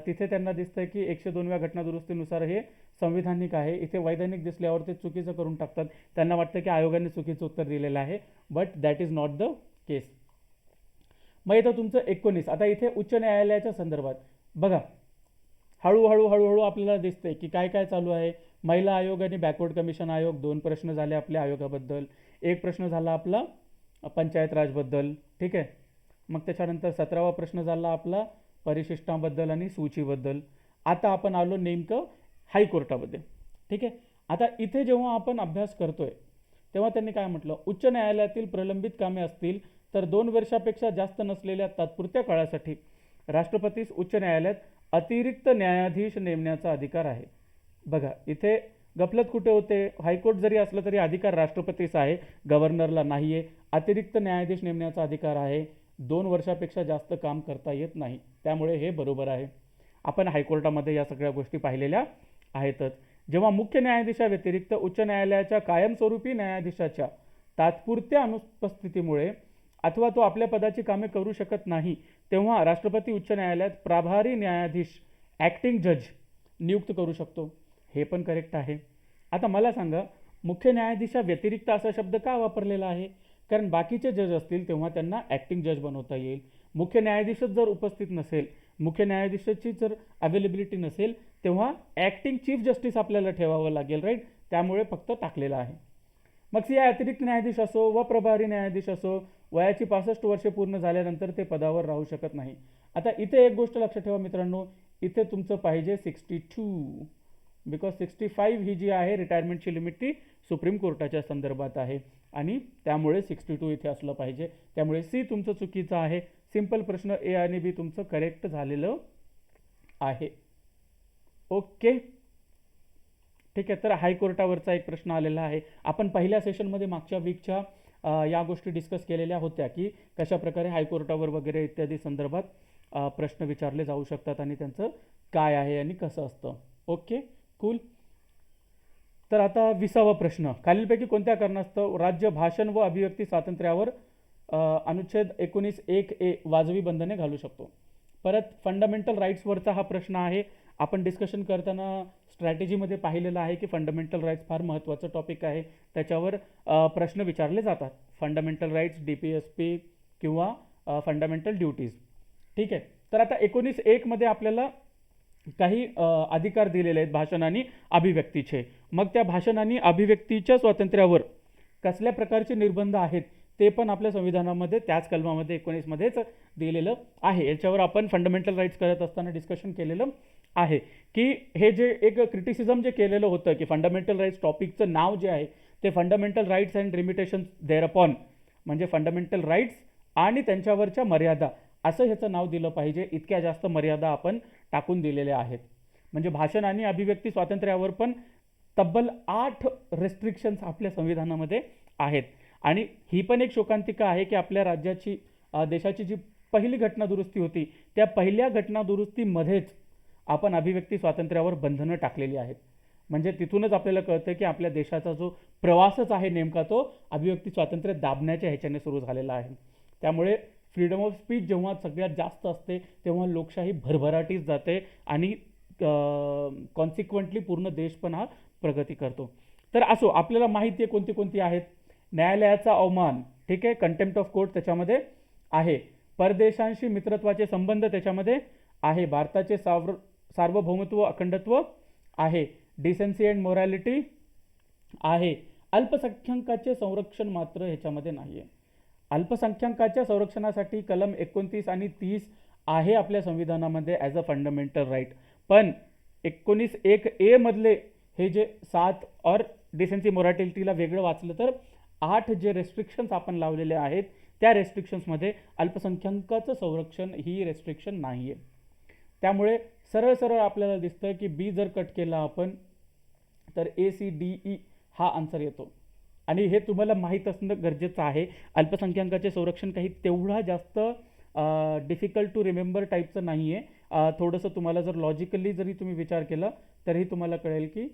तिथे त्यांना दिसतंय की 102व्या घटनादुरुस्तीनुसार हे संविधानिक आहे. इथे वैधानिक दिसल्यावर ते चुकीचं करून टाकतात. त्यांना वाटतं की आयोगाने चुकीचं उत्तर दिलेलं आहे. But that is not the case. मग इथं तुमचं 19. आता इथे उच्च न्यायालयाच्या संदर्भात बघा, हळूहळू आपल्याला दिसतंय की काय काय चालू आहे. महिला आयोग आणि बॅकवर्ड कमिशन आयोग 2 प्रश्न झाले आपल्या आयोगाबद्दल. एक प्रश्न झाला आपला पंचायत राजबद्दल. ठीक आहे. मग त्याच्यानंतर 17वा प्रश्न झाला आपला परिशिष्टांबद्दल आणि सूचीबद्दल. आता आपण आलो नेमकं हायकोर्टामध्ये. ठीक आहे. आता इथे जेव्हा आपण अभ्यास करतोय तेव्हा त्यांनी काय म्हटलं, उच्च न्यायालयातील प्रलंबित कामे असतील तर 2 वर्षापेक्षा जास्त नसलेल्या तात्पुरत्या काळासाठी राष्ट्रपतीस उच्च न्यायालयात अतिरिक्त न्यायाधीश नेमण्याचा अधिकार आहे. बघा इथे गफलत कुठे होते? हायकोर्ट जरी असलं तरी अधिकार राष्ट्रपतीस आहे, गव्हर्नरला नाही आहे. अतिरिक्त न्यायाधीश नेमण्याचा अधिकार आहे. 2 वर्षापेक्षा जास्त काम करता येत नाही. त्यामुळे हे बरोबर आहे. आपण हायकोर्टामध्ये या सगळ्या गोष्टी पाहिलेल्या आहेतच. जेव्हा मुख्य न्यायाधीशाव्यतिरिक्त उच्च न्यायालयाच्या कायमस्वरूपी न्यायाधीशाच्या तात्पुरत्या अनुपस्थितीमुळे अथवा तो आपल्या पदाची कामे करू शकत नाही तेव्हा राष्ट्रपती उच्च न्यायालयात प्रभारी न्यायाधीश ॲक्टिंग जज नियुक्त करू शकतो. हे पण करेक्ट आहे. आता मला सांगा, मुख्य न्यायाधीशाव्यतिरिक्त असा शब्द का वापरलेला आहे? कारण बाकीचे जज असतील तेव्हा त्यांना ॲक्टिंग जज बनवता येईल. मुख्य न्यायाधीशच जर उपस्थित नसेल, मुख्य न्यायाधीशाची जर अवेलेबिलिटी नसेल तेव्हा ॲक्टिंग चीफ जस्टिस आपल्याला ठेवावं लागेल. राईट. त्यामुळे फक्त टाकलेलं आहे. मग सी अतिरिक्त न्यायाधीश असो व प्रभारी न्यायाधीश असो, वयाची 65 वर्षे पूर्ण झाल्यानंतर ते पदावर राहू शकत नाही. आता इथे एक गोष्ट लक्षात ठेवा मित्रांनो, इथे तुमचं पाहिजे 62, बिकॉज 65 ही जी आहे रिटायरमेंटची लिमिट ती सुप्रीम कोर्टाच्या संदर्भात आहे आणि त्यामुळे 62 इथे असलं पाहिजे. त्यामुळे सी तुमचं चुकीचं आहे. सिंपल प्रश्न A आणि B तुमचं करेक्ट झालेलं आहे. ओके. ठीक आहे. तर हायकोर्टावरचा एक प्रश्न आलेला आहे. आपण पहिल्या सेशनमध्ये मागच्या वीकच्या या गोष्टी डिस्कस केलेल्या होत्या की कशा प्रकारे हायकोर्टावर वगैरे इत्यादी संदर्भात प्रश्न विचारले जाऊ शकतात आणि त्यांचं काय आहे आणि कसं असतं. Okay, cool. तर आता 20वा प्रश्न, खालीलपैकी कोणत्या कारणास्तव राज्य भाषण व अभिव्यक्ती स्वातंत्र्यावर अनुच्छेद 19(1) वाजवी बंधने घालू शकतो. परत फंडामेंटल राईट्सवरचा हा प्रश्न आहे. आपण डिस्कशन करताना स्ट्रॅटेजीमध्ये पाहिलेलं आहे की फंडामेंटल राईट्स फार महत्त्वाचं टॉपिक आहे. त्याच्यावर प्रश्न विचारले जातात. फंडामेंटल राईट्स, DPSP किंवा फंडामेंटल ड्युटीज. ठीक आहे. तर आता 19(1) मध्ये आपल्याला काही अधिकार दिलेले आहेत भाषण आणि अभिव्यक्तीचे. मग त्या भाषण आणि अभिव्यक्तीच्या स्वातंत्र्यावर कसल्या प्रकारचे निर्बंध आहेत ते पण आपल्या संविधानामध्ये त्याच कलमामध्ये 19 मध्येच दिलेलं आहे. याच्यावर आपण फंडामेंटल राईट्स करत असताना डिस्कशन केलेलं आहे की हे जे एक क्रिटिसिझम जे केलेलं होतं की फंडामेंटल राईट्स टॉपिकचं नाव जे आहे ते fundamental rights and limitations thereupon, म्हणजे फंडामेंटल राईट्स आणि त्यांच्यावरच्या मर्यादा असं ह्याचं नाव दिलं पाहिजे. इतक्या जास्त मर्यादा आपण टाकून दिलेल्या आहेत. म्हणजे भाषण आणि अभिव्यक्ती स्वातंत्र्यावर पण तब्बल 8 रेस्ट्रिक्शन्स आपल्या संविधानामध्ये आहेत. आणि ही पण एक शोकांतिका आहे की आपल्या राज्याची देशाची जी पहिली घटनादुरुस्ती होती त्या पहिल्या घटनादुरुस्तीमध्येच आपण अभिव्यक्ती स्वातंत्र्यावर बंधनं टाकलेली आहेत. म्हणजे तिथूनच आपल्याला कळतं की आपल्या देशाचा जो प्रवासच आहे नेमका तो अभिव्यक्ती स्वातंत्र्य दाबण्याच्या ह्याच्याने सुरू झालेला आहे. त्यामुळे फ्रीडम ऑफ स्पीच जेव्हा सगळ्यात जास्त असते तेव्हा लोकशाही भरभराटीस जाते आणि कॉन्सिक्वेंटली पूर्ण देश पण हा प्रगती करतो. तर असो, आपल्याला माहिती आहे कोणती कोणती आहेत. न्यायालयाचा अवमान, ठीक आहे, कंटेम्प्ट ऑफ कोर्ट त्याच्यामध्ये आहे. परदेशांशी मित्रत्वाचे संबंध त्याच्यामध्ये आहे. भारताचे सार्वभौमत्व अखंडत्व आहे. डिसेन्सी अँड मोरॅलिटी आहे. अल्पसंख्याकाचे संरक्षण मात्र ह्याच्यामध्ये नाही आहे. अल्पसंख्याकाच्या संरक्षणासाठी कलम 29 आणि 30 आहे आपल्या संविधानामध्ये ॲज अ फंडामेंटल राईट. पण 19(1) मधले हे जे 7 और डिसेन्सी मोरॅलिटीला वेगळं वाचलं तर 8 जे रेस्ट्रिक्शन्स आपण लावलेले आहेत त्या रेस्ट्रिक्शन्समध्ये अल्पसंख्याकाचं संरक्षण ही रेस्ट्रिक्शन नाही आहे. त्यामुळे सरळ सरळ आपल्याला दिसतं की बी जर कट केला आपण तर ACDE हा आन्सर येतो. आणि हे तुम्हाला माहीत असणं गरजेचं आहे. अल्पसंख्याकाचे संरक्षण काही तेवढा जास्त डिफिकल्ट टू रिमेंबर टाईपचं नाही आहे. थोडंसं तुम्हाला जर लॉजिकली जरी तुम्ही विचार केला तरी तुम्हाला कळेल की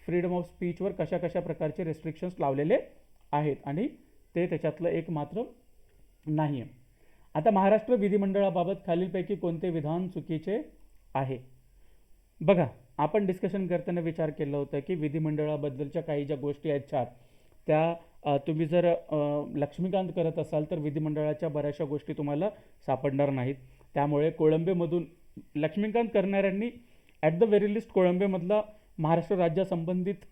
फ्रीडम ऑफ स्पीचवर कशा कशा प्रकारचे रेस्ट्रिक्शन्स लावलेले आहेत आणि ते त्याच्यातलं एक मात्र नाही आहे. आता महाराष्ट्र विधिमंडळाबाबत खालीलपैकी कोणते विधान चुकीचे आहे. बघा, आपण डिस्कशन करताना विचार केला होता की विधिमंडळाबद्दलच्या काही ज्या गोष्टी आहेत 4 त्या तुम्ही जर लक्ष्मीकांत करत असाल तर विधिमंडळाच्या बऱ्याचशा गोष्टी तुम्हाला सापडणार नाहीत. त्यामुळे कोळंबेमधून लक्ष्मीकांत करणाऱ्यांनी ॲट द व्हेरी लिस्ट कोळंबेमधला महाराष्ट्र राज्यासंबंधित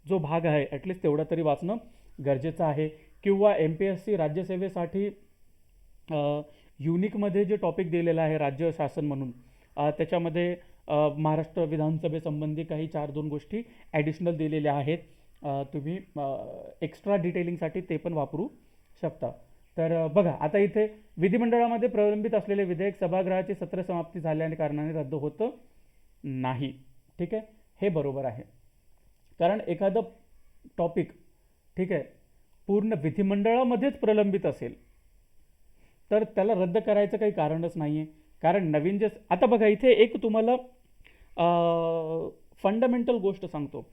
जो भाग आहे ॲटलिस्ट तेवढा तरी वाचणं गरजेचं आहे. किंवा MPSC राज्यसेवेसाठी युनिकमध्ये जे टॉपिक दिलेलं आहे राज्य शासन म्हणून त्याच्यामध्ये महाराष्ट्र विधानसभेसंबंधी काही 4-2 गोष्टी ॲडिशनल दिलेल्या आहेत. तुम्ही एक्स्ट्रा डिटेलिंगसाठी ते पण वापरू शकता. तर बघा, आता इथे विधिमंडळामध्ये प्रलंबित असलेले विधेयक सभागृहाची सत्र समाप्ती झाल्याने कारणाने रद्द होतं नाही. ठीक आहे, हे बरोबर आहे. कारण एखादं टॉपिक, ठीक आहे, पूर्ण विधिमंडळामध्येच प्रलंबित असेल तर त्याला रद्द करायचं काही कारणच नाही आहे. कारण नवीन जे आता बघा इथे एक तुम्हाला फंडामेंटल गोष्ट सांगतो.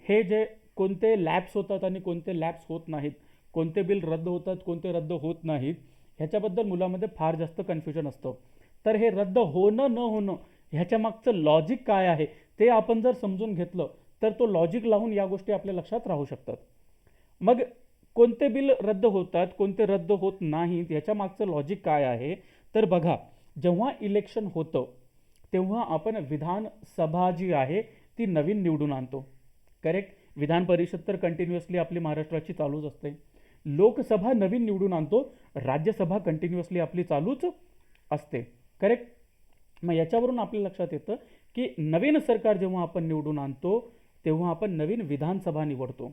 हे जे कोणते लॅप्स होतात आणि कोणते लॅप्स होत नाहीत, कोणते बिल रद्द होतात कोणते रद्द होत नाहीत, ह्याच्याबद्दल मुलामध्ये फार जास्त कन्फ्युजन असतं. तर हे रद्द होणं न होणं ह्याच्या मागचं लॉजिक काय आहे ते आपण जर समजून घेतलं तर तो लॉजिक लावून या गोष्टी आपल्या लक्षात राहू शकतात. मग कोणते बिल रद्द होतात कोणते रद्द होत नाहीत ह्याच्या मागचं लॉजिक काय आहे. तर बघा, जेव्हा इलेक्शन होतं तेव्हा आपण विधानसभा जी आहे ती नवीन निवडून आणतो. करेक्ट. विधान परिषद तर कंटिन्युअसली आपली महाराष्ट्राची चालूच असते. लोकसभा नवीन निवडून आणतो, राज्यसभा कंटिन्युअसली आपली चालूच असते. करेक्ट. मग याच्यावरून आपल्या लक्षात येतं की नवीन सरकार जेव्हा आपण निवडून आणतो तेव्हा आपण नवीन विधानसभा निवडतो.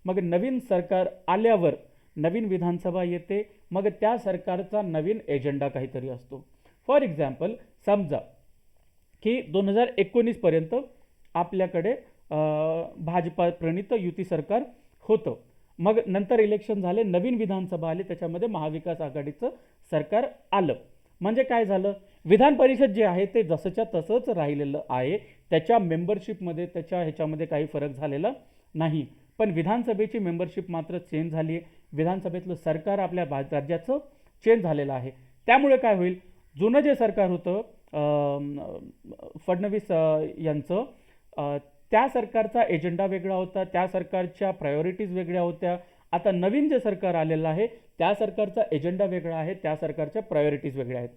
मग नवीन सरकार आल्यावर नवीन विधानसभा येते, मग त्या सरकारचा नवीन एजेंडा काहीतरी असतो. फॉर एक्झाम्पल समजा की 2019 पर्यंत आपल्याकडे भाजपा प्रणित युती सरकार होतं. मग नंतर इलेक्शन झाले, नवीन विधानसभा आली, त्याच्यामध्ये महाविकास आघाडीचं सरकार आलं. म्हणजे काय झालं, विधान परिषद जे आहे ते जसंच्या तसंच राहिलेलं आहे. त्याच्या मेंबरशिपमध्ये, त्याच्या ह्याच्यामध्ये काही फरक झालेला नाही. पण विधानसभेची मेंबरशिप मात्र चेंज झाली आहे. विधानसभेतलं सरकार आपल्या राज्याचं चेंज झालेलं आहे. त्यामुळे काय होईल, जुनं जे सरकार होतं फडणवीस यांचं, त्या सरकारचा एजेंडा वेगळा होता, त्या सरकारच्या प्रायोरिटीज वेगळ्या होत्या. आता नवीन जे सरकार आलेलं आहे त्या सरकारचा एजेंडा वेगळा आहे, त्या सरकारच्या प्रायोरिटीज वेगळ्या आहेत.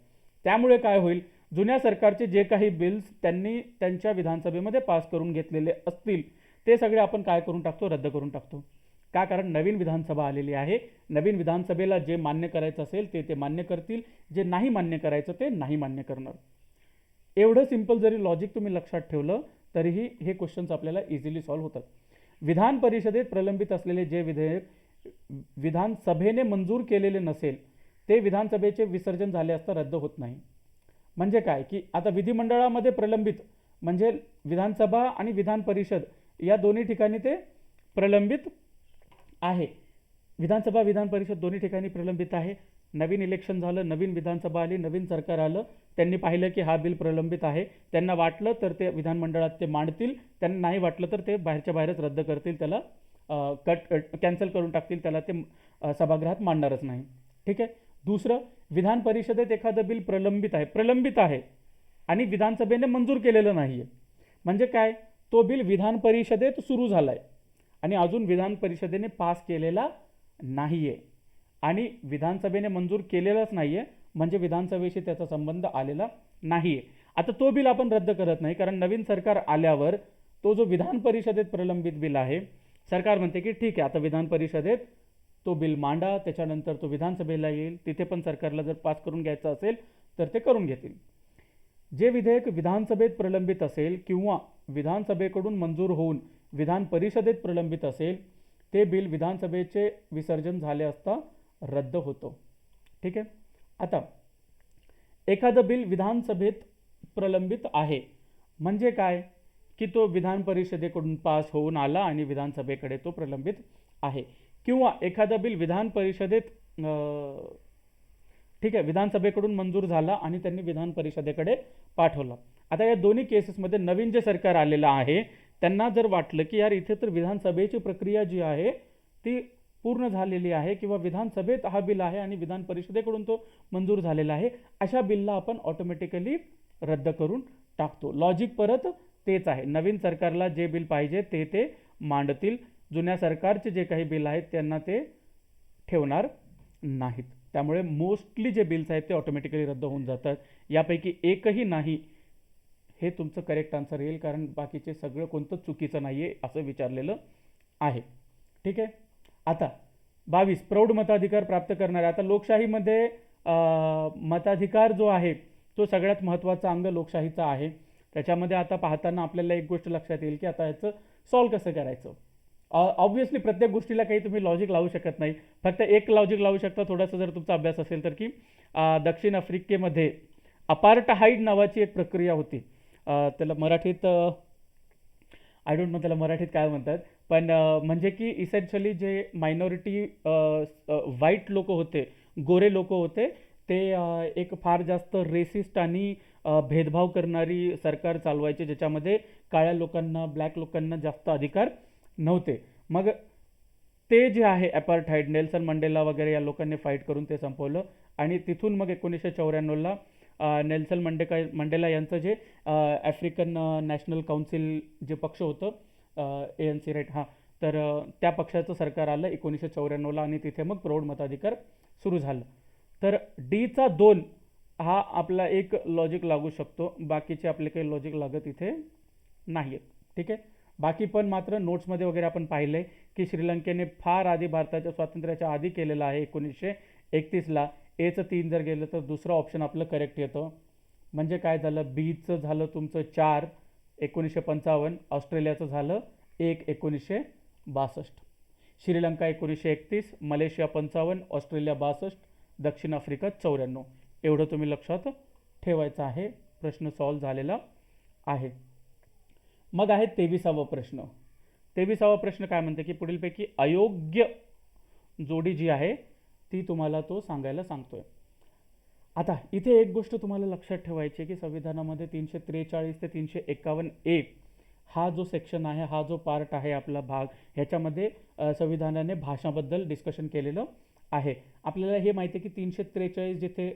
त्यामुळे काय होईल, जुन्या सरकारचे जे काही बिल्स त्यांनी त्यांच्या विधानसभेमध्ये पास करून घेतलेले असतील ते सगळे आपण काय करून टाकतो, रद्द करून टाकतो. का? कारण नवीन विधानसभा आलेली आहे. नवीन विधानसभेला जे मान्य करायचं असेल ते मान्य करतील, जे नाही मान्य करायचं ते नाही मान्य करणार. एवढं सिंपल जरी लॉजिक तुम्ही लक्षात ठेवलं तरीही हे क्वेश्चन्स आपल्याला इझिली सॉल्व्ह होतात. विधान परिषदेत प्रलंबित असलेले जे विधेयक विधानसभेने मंजूर केलेले नसेल ते विधानसभेचे विसर्जन झाले असता रद्द होत नाही. म्हणजे काय की आता विधिमंडळामध्ये प्रलंबित म्हणजे विधानसभा आणि विधान परिषद या दोन्ही ठिकाणी ते प्रलंबित आहे. विधानसभा विधान परिषद दोन्ही ठिकाणी प्रलंबित आहे. नवीन इलेक्शन झालं, नवीन विधानसभा आली, नवीन सरकार आलं, त्यांनी पाहिलं की हा बिल प्रलंबित आहे. त्यांना वाटलं तर ते विधानमंडळात ते मांडतील, त्यांना नाही वाटलं तर ते बाहेरच्या बाहेरच रद्द करतील, त्याला कॅन्सल करून टाकतील, त्याला ते सभागृहात मांडणारच नाही. ठीक आहे. दुसरं, विधान परिषदेत एखादं बिल प्रलंबित आहे आणि विधानसभेने मंजूर केलेलं नाही आहे. म्हणजे काय, तो बिल विधान परिषदेत सुरू झाला आहे आणि अजून विधान परिषदेने पास केलेला नाही आहे आणि विधानसभेने मंजूर केलेलाच नाही आहे, म्हणजे विधानसभेशी त्याचा संबंध आलेला नाही आहे. आता तो बिल आपण रद्द करत नाही, कारण नवीन सरकार आल्यावर तो जो विधान परिषदेत प्रलंबित बिल आहे, सरकार म्हणते की ठीक आहे, आता विधान परिषदेत तो बिल मांडा, त्याच्यानंतर तो विधानसभेला येईल, तिथे पण सरकारला जर पास करून घ्यायचं असेल तर ते करून घेतील. जे विधेयक विधानसभेत प्रलंबित असेल किंवा विधानसभेकडून मंजूर होऊन विधान परिषदेत प्रलंबित असेल ते बिल विधानसभेचे विसर्जन झाले असता रद्द होतो. ठीक आहे. आता एखादं बिल विधानसभेत प्रलंबित आहे म्हणजे काय की तो विधान परिषदेकडून पास होऊन आला आणि विधानसभेकडे तो प्रलंबित आहे, किंवा एखादं बिल विधान परिषदेत ठीक आहे विधानसभेकडून मंजूर झाला आणि त्यांनी विधान परिषदेकडे पाठवला. आता या दोन्ही केसेसमध्ये नवीन जे सरकार आलेलं आहे त्यांना जर वाटलं की यार इथे तर विधानसभेची प्रक्रिया जी आहे ती पूर्ण झालेली आहे किंवा विधानसभेत हा बिल आहे आणि विधान परिषदेकडून तो मंजूर झालेला आहे, अशा बिलला आपण ऑटोमॅटिकली रद्द करून टाकतो. लॉजिक परत तेच आहे. नवीन सरकारला जे बिल पाहिजे ते मांडतील, जुन्या सरकारचे जे काही बिल आहेत त्यांना ते ठेवणार नाहीत. त्यामुळे मोस्टली जे बिल्स आहेत ते ऑटोमॅटिकली रद्द होऊन जातात. यापैकी एकही नाही हे तुमचं करेक्ट आन्सर येईल, कारण बाकीचे सगळं कोणतं चुकीचं नाही आहे असं विचारलेलं आहे. ठीक आहे. आता 22 प्रौढ मताधिकार प्राप्त करणारे. आता लोकशाहीमध्ये मताधिकार जो आहे तो सगळ्यात महत्त्वाचा अंग लोकशाहीचा आहे. त्याच्यामध्ये आता पाहताना आपल्याला एक गोष्ट लक्षात येईल की आता ह्याचं सॉल्व कसं करायचं. ऑब्व्हियसली प्रत्येक गोष्टीला काही तुम्ही लॉजिक लावू शकत नाही, फक्त एक लॉजिक लावू शकता थोडासा जर तुमचा अभ्यास असेल तर, की दक्षिण आफ्रिकेमध्ये अपार्टहाईड नावाची एक प्रक्रिया होती. त्याला मराठीत आय डोंट नो त्याला मराठीत काय म्हणतात, पण म्हणजे की इसेन्शियली जे मायनॉरिटी व्हाईट लोक होते, गोरे लोक होते, ते एक फार जास्त रेसिस्ट आणि भेदभाव करणारी सरकार चालवायचे, ज्याच्यामध्ये काळ्या लोकांना ब्लॅक लोकांना जास्त अधिकार नव्हते. मग ते जे आहे अपार्टहाईड, नेल्सन मंडेला वगैरे या लोकांनी फाईट करून ते संपवलं आणि तिथून मग 1994ला नेल्सन मंडेला यांचं जे आफ्रिकन नॅशनल काउन्सिल जे पक्ष होतं ANC राईट, हां, तर त्या पक्षाचं सरकार आलं 1994ला आणि तिथे मग प्रौढ मताधिकार सुरू झालं. तर Dचा 2 हा आपला एक लॉजिक लागू शकतो, बाकीचे आपले काही लॉजिक लागत इथे नाही आहेत. ठीक आहे. बाकी पण मात्र नोट्समध्ये वगैरे आपण पाहिलं आहे की श्रीलंकेने फार आधी भारताच्या स्वातंत्र्याच्या आधी केलेलं आहे 1931ला. Aचं 3 जर गेलं तर दुसरं ऑप्शन आपलं करेक्ट येतं. म्हणजे काय झालं, Bचं झालं तुमचं 4 1955, ऑस्ट्रेलियाचं झालं 1 1962, श्रीलंका 1931, मलेशिया 55, ऑस्ट्रेलिया 62, दक्षिण आफ्रिका 94. एवढं तुम्ही लक्षात ठेवायचं आहे. प्रश्न सॉल्व झालेला आहे. मग आहे 23वा प्रश्न. 23वा प्रश्न काय म्हणते की पुढीलपैकी अयोग्य जोडी जी आहे ती तुम्हाला तो सांगायला सांगतोय. आता इथे एक गोष्ट तुम्हाला लक्षात ठेवायची आहे की संविधानामध्ये 343 ते 351A हा जो सेक्शन आहे, हा जो पार्ट आहे आपला भाग, ह्याच्यामध्ये संविधानाने भाषाबद्दल डिस्कशन केलेलं आहे. आपल्याला हे माहिती आहे की 343 जिथे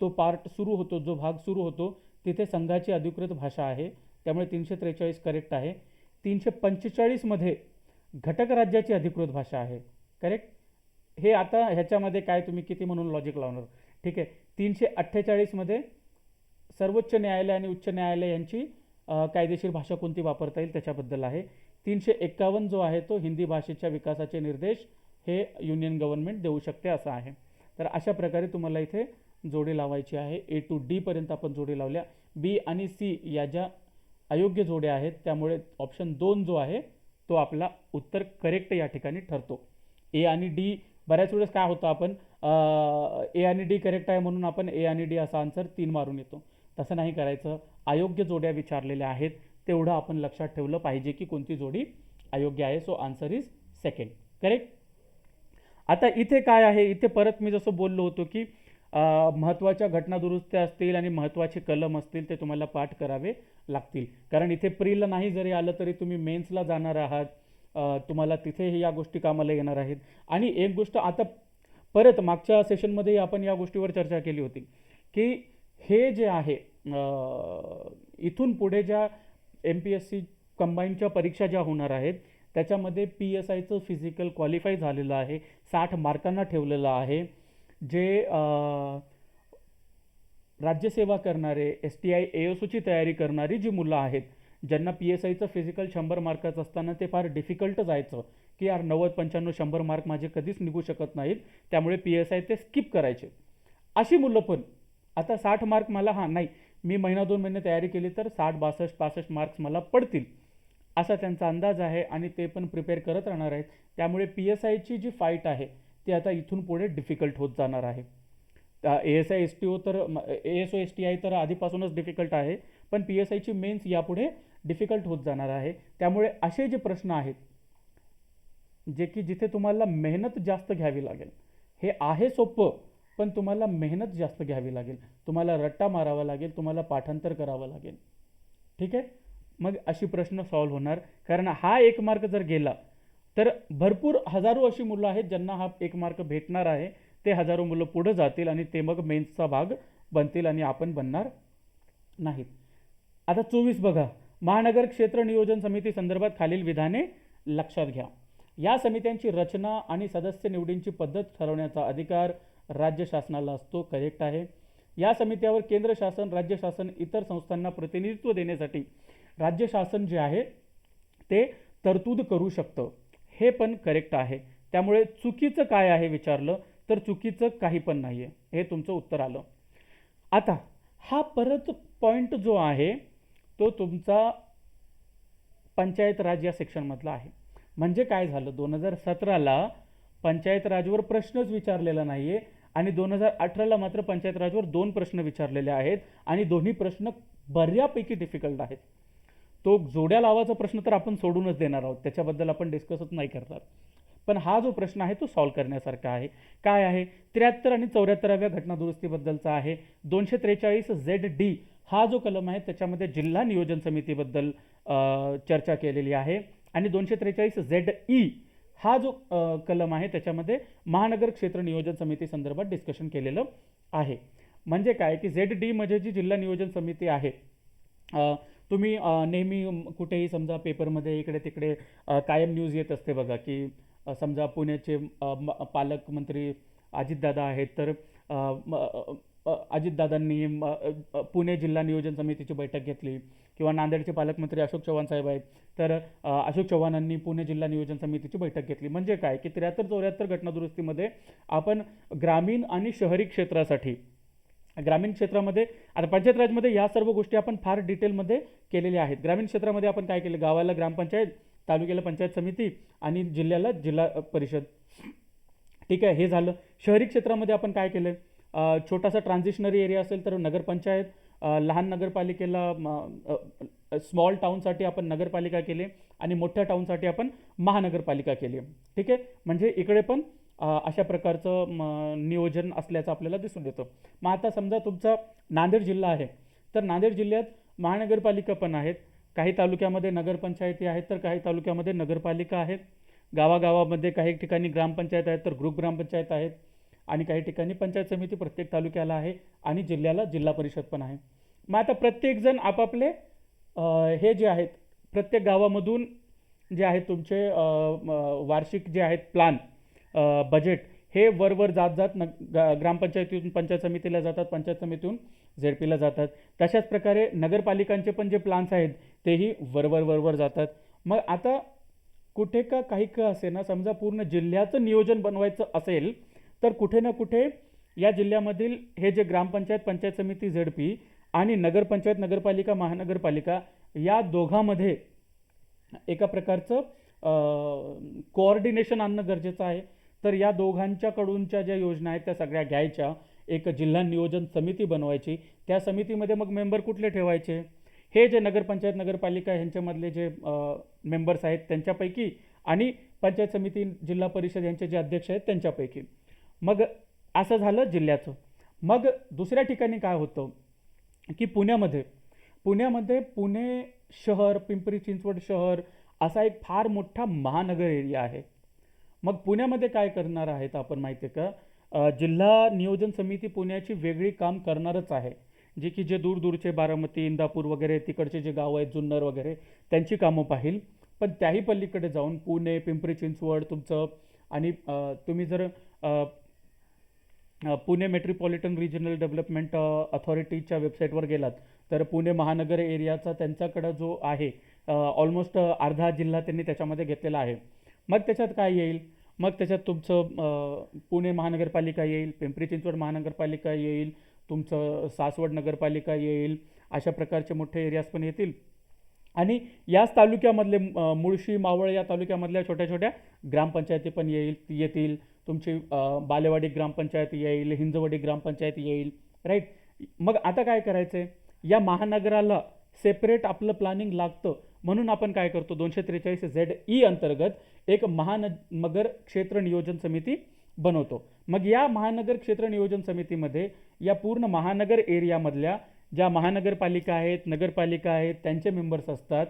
तो पार्ट सुरू होतो, जो भाग सुरू होतो, तिथे संघाची अधिकृत भाषा आहे, त्यामुळे 343 करेक्ट आहे. 345 मध्ये घटक राज्याची अधिकृत भाषा आहे, करेक्ट. हे आता ह्याच्यामध्ये काय तुम्ही किती म्हणून लॉजिक लावणार, ठीक आहे. 348 मध्ये सर्वोच्च न्यायालय आणि उच्च न्यायालय यांची कायदेशीर भाषा कोणती वापरता येईल त्याच्याबद्दल आहे. 351 जो आहे तो हिंदी भाषेच्या विकासाचे निर्देश हे युनियन गव्हर्नमेंट देऊ शकते असं आहे. तर अशा प्रकारे तुम्हाला इथे जोडी लावायची आहे. A to D पर्यंत आपण जोडी लावल्या. B आणि C या ज्या अयोग्य जोड्या आहेत, त्यामुळे ऑप्शन 2 जो आहे तो आपला उत्तर करेक्ट या ठिकाणी ठरतो. A आणि D बऱ्याच वेळेस काय होतं, आपण A आणि D करेक्ट आहे म्हणून आपण A आणि D असा आन्सर 3 मारून येतो. तसं नाही करायचं. अयोग्य जोड्या विचारलेल्या आहेत तेवढं आपण लक्षात ठेवलं पाहिजे की कोणती जोडी अयोग्य आहे. So answer is second, correct. आता इथे काय आहे, इथे परत मी जसं बोललो होतो की महत्त्वाच्या घटनादुरुस्त्या असतील आणि महत्त्वाचे कलम असतील ते तुम्हाला पाठ करावे लागतील. कारण इथे प्रीला नाही जरी आलं तरी तुम्ही मेन्सला जाणार आहात, तुम्हाला तिथे या गोष्टी कामाला येणार आहेत. आणि एक गोष्ट आता परत मागच्या सेशनमध्ये आपण या गोष्टीवर चर्चा केली होती की हे जे आहे इथून पुढे ज्या MPSC कंबाईनच्या परीक्षा ज्या होणार आहेत त्याच्यामध्ये PSIचं फिजिकल क्वालिफाय झालेलं आहे, 60 मार्कांना ठेवलेलं आहे. जे राज्यसेवा करणारे, STI ASOची तयारी करणारी जी मुलं आहेत, ज्यांना PSIचं फिजिकल 100 मार्काचं असताना ते फार डिफिकल्ट जायचं की यार 90, 95, 100 मार्क माझे कधीच निघू शकत नाहीत, त्यामुळे PSI ते स्किप करायचे, अशी मुलं पण आता 60 मार्क मला नाही, मी महिना 2 महिने तयारी केली तर 60, 62, 65 मार्क्स मला पडतील असा त्यांचा अंदाज आहे आणि ते पण प्रिपेअर करत राहणार आहेत. त्यामुळे PSIची जी फाईट आहे ती आता इथून पुढे डिफिकल्ट होत जाणार आहे. ASO STI तर आधीपासूनच डिफिकल्ट आहे, पण PSIची मेन्स यापुढे डिफिकल्ट होत जाणार आहे. त्यामुळे असे जे प्रश्न आहेत जे की जिथे तुम्हाला मेहनत जास्त घ्यावी लागेल, हे आहे सोपं पण तुम्हाला मेहनत जास्त घ्यावी लागेल, तुम्हाला रट्टा मारावा लागेल, तुम्हाला पाठांतर करावं लागेल, ठीक आहे. मग अशी प्रश्न सॉल्व्ह होणार. कारण हा 1 मार्क जर गेला तर भरपूर हजारो अशी मुलं आहेत ज्यांना हा 1 मार्क भेटणार आहे. ते हजारो मुलं पुढे जातील आणि ते मग मेन्सचा भाग बनतील आणि आपण बनणार नाहीत. आता 24 बघा, महानगर क्षेत्र नियोजन समिती संदर्भात खालील विधाने लक्षात घ्या. या समित्यांची रचना आणि सदस्य निवडींची पद्धत ठरवण्याचा अधिकार राज्य शासनाला असतो, करेक्ट आहे. या समित्यावर केंद्र शासन, राज्य शासन, इतर संस्थांना प्रतिनिधित्व देण्यासाठी राज्य शासन जे आहे ते तरतूद करू शकतं, हे पण करेक्ट आहे. त्यामुळे चुकीचं काय आहे विचारलं तर चुकीचं काही पण नाही आहे, हे तुमचं उत्तर आलं. आता हा परत पॉईंट जो आहे तो तुमचा पंचायत राज या सेक्शनमधला आहे. म्हणजे काय झालं, 2017ला पंचायत राजवर प्रश्नच विचारलेला नाही आहे आणि 2018ला मात्र पंचायत राजवर 2 प्रश्न विचारलेले आहेत आणि दोन्ही प्रश्न बऱ्यापैकी डिफिकल्ट आहेत. तो जोड्या लावाचा प्रश्न तर आपण सोडूनच देणार आहोत, त्याच्याबद्दल आपण डिस्कसच नाही करणार. पण हा जो प्रश्न आहे तो सॉल्व्ह करण्यासारखा आहे. काय आहे, 73 आणि 74व्या घटनादुरुस्तीबद्दलचा आहे. 243 ZD हा जो कलम आहे त्याच्यामध्ये जिल्हा नियोजन समितीबद्दल चर्चा केलेली आहे आणि 243 ZE हा जो कलम आहे त्याच्यामध्ये महानगर क्षेत्र नियोजन समिती संदर्भात डिस्कशन केलेलं आहे. म्हणजे काय की ZD म्हणजे जी जिल्हा नियोजन समिती आहे, तुम्ही नेहमी कुठेही समजा पेपरमध्ये इकडे तिकडे कायम न्यूज येत असते बघा की समजा पुण्याचे पालकमंत्री अजितदादा आहेत तर अजितदादांनी पुणे जिल्हा नियोजन समितीची बैठक घेतली, किंवा नांदेडचे पालकमंत्री अशोक चव्हाण साहेब आहेत तर अशोक चव्हाणांनी पुणे जिल्हा नियोजन समितीची बैठक घेतली. म्हणजे काय की 73-74 घटनादुरुस्तीमध्ये आपण ग्रामीण आणि शहरी क्षेत्रासाठी, ग्रामीण क्षेत्रामध्ये आता पंचायत राजमध्ये या सर्व गोष्टी आपण फार डिटेलमध्ये केलेल्या आहेत. ग्रामीण क्षेत्रामध्ये आपण काय केलं, गावाला ग्रामपंचायत, तालुक्याला पंचायत समिती आणि जिल्ह्याला जिल्हा परिषद, ठीक आहे, हे झालं. शहरी क्षेत्रामध्ये आपण काय केलं, छोटासा ट्रान्झिशनरी एरिया असेल तर नगरपंचायत, लहान नगरपालिकेला स्मॉल टाउनसाठी आपण नगरपालिका केले आणि मोठ्या टाऊनसाठी आपण महानगरपालिका केली आहे. ठीक आहे, म्हणजे इकडे पण अशा प्रकारचं नियोजन असल्याचं आपल्याला दिसून येतं. मग आता समजा तुमचा नांदेड जिल्हा आहे, तर नांदेड जिल्ह्यात महानगरपालिका पण आहेत, काही तालुक्यामध्ये नगरपंचायती आहेत, तर काही तालुक्यामध्ये नगरपालिका आहेत, गावागावामध्ये काही ठिकाणी ग्रामपंचायत आहेत, तर ग्रुप ग्रामपंचायत आहेत, आणि काही ठिकाणी पंचायत समिती प्रत्येक तालुक्याला आहे, आणि जिल्ह्याला जिल्हा परिषद पण आहे. मग आता प्रत्येकजण आपापले हे जे आहेत, प्रत्येक गावामधून जे आहेत तुमचे वार्षिक जे आहेत प्लान, बजेट, हे वर जात जात ग्रामपंचायतीतून पंचायत समितीला जातात, पंचायत समितीतून झेडपीला जातात. तशाच प्रकारे नगरपालिकांचे पण जे प्लान्स आहेत तेही वर जातात. मग आता कुठे का काही का असे ना, समजा पूर्ण जिल्ह्याचं नियोजन बनवायचं असेल तर कुठे ना कुठे या जिल्ह्यामधील हे जे ग्रामपंचायत, पंचायत समिती, झेडपी आणि नगरपंचायत, नगरपालिका, महानगरपालिका या दोघांमध्ये एका प्रकारचं कोऑर्डिनेशन आणणं गरजेचं आहे. तर या दोघांच्याकडूनच्या ज्या योजना आहेत त्या सगळ्या घ्यायच्या, एक जिल्हा नियोजन समिती बनवायची. त्या समितीमध्ये मग मेंबर कुठले ठेवायचे, हे जे नगरपंचायत, नगरपालिका ह्यांच्यामधले जे मेंबर्स आहेत त्यांच्यापैकी, आणि पंचायत समिती, जिल्हा परिषद यांचे जे अध्यक्ष आहेत त्यांच्यापैकी. मग असं झालं जिल्ह्याचं. मग दुसऱ्या ठिकाणी काय होतं की पुण्यामध्ये पुणे शहर, पिंपरी चिंचवड शहर असा एक फार मोठा महानगर एरिया आहे. मग पुण्यामध्ये काय करणार आहेत आपण माहिती आहे का, जिल्हा नियोजन समिती पुण्याची वेगळी काम करणारच आहे, जे दूरचे बारामती, इंदापूर वगैरे तिकडचे जे गाव आहेत, जुन्नर वगैरे, त्यांची कामं पाहिल. पण त्याही पलीकडे जाऊन पुणे, पिंपरी चिंचवड तुमचं, आणि तुम्ही जर पुणे मेट्रोपॉलिटन रिजनल डेव्हलपमेंट अथॉरिटीच्या वेबसाईटवर गेलात तर पुणे महानगर एरियाचा त्यांच्याकडं जो आहे ऑलमोस्ट अर्धा जिल्हा त्यांनी त्याच्यामध्ये घेतलेला आहे. मग त्याच्यात काय येईल, मग त्याच्यात तुमचं पुणे महानगरपालिका येईल, पिंपरी चिंचवड महानगरपालिका येईल, तुमचं सासवड नगरपालिका येईल, अशा प्रकारचे मोठे एरियाज पण येतील. आणि याच तालुक्यामधले मुळशी, मावळ या तालुक्यामधल्या छोट्या छोट्या ग्रामपंचायती पण येतील. तुमची बालेवाडी ग्रामपंचायत येईल, हिंजवडी ग्रामपंचायत येईल, राईट. मग आता काय करायचं आहे, या सेपरेट आपलं प्लॅनिंग लागतं, म्हणून आपण काय करतो, 243ZE अंतर्गत एक महानगर क्षेत्र नियोजन समिती बनवतो. मग या महानगर क्षेत्र नियोजन समितीमध्ये या पूर्ण महानगर एरियामधल्या ज्या महानगरपालिका आहेत, नगरपालिका आहेत, त्यांचे मेंबर्स असतात,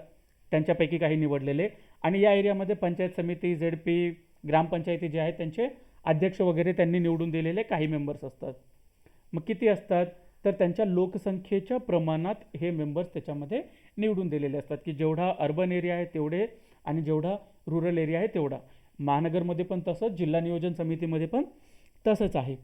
त्यांच्यापैकी काही निवडलेले, आणि या एरियामध्ये पंचायत समिती, झेडपी, ग्रामपंचायती जे आहेत त्यांचे अध्यक्ष वगैरे त्यांनी निवडून दिलेले काही मेंबर्स असतात. मग किती असतात, तर त्यांच्या लोकसंख्येच्या प्रमाणात हे मेंबर्स त्याच्यामध्ये निवडून दिलेले असतात, की जेवढा अर्बन एरिया आहे तेवढे आणि जेवढा रुरल एरिया आहे तेवढा. महानगरमध्ये पण तसंच, जिल्हा नियोजन समितीमध्ये पण तसंच आहे.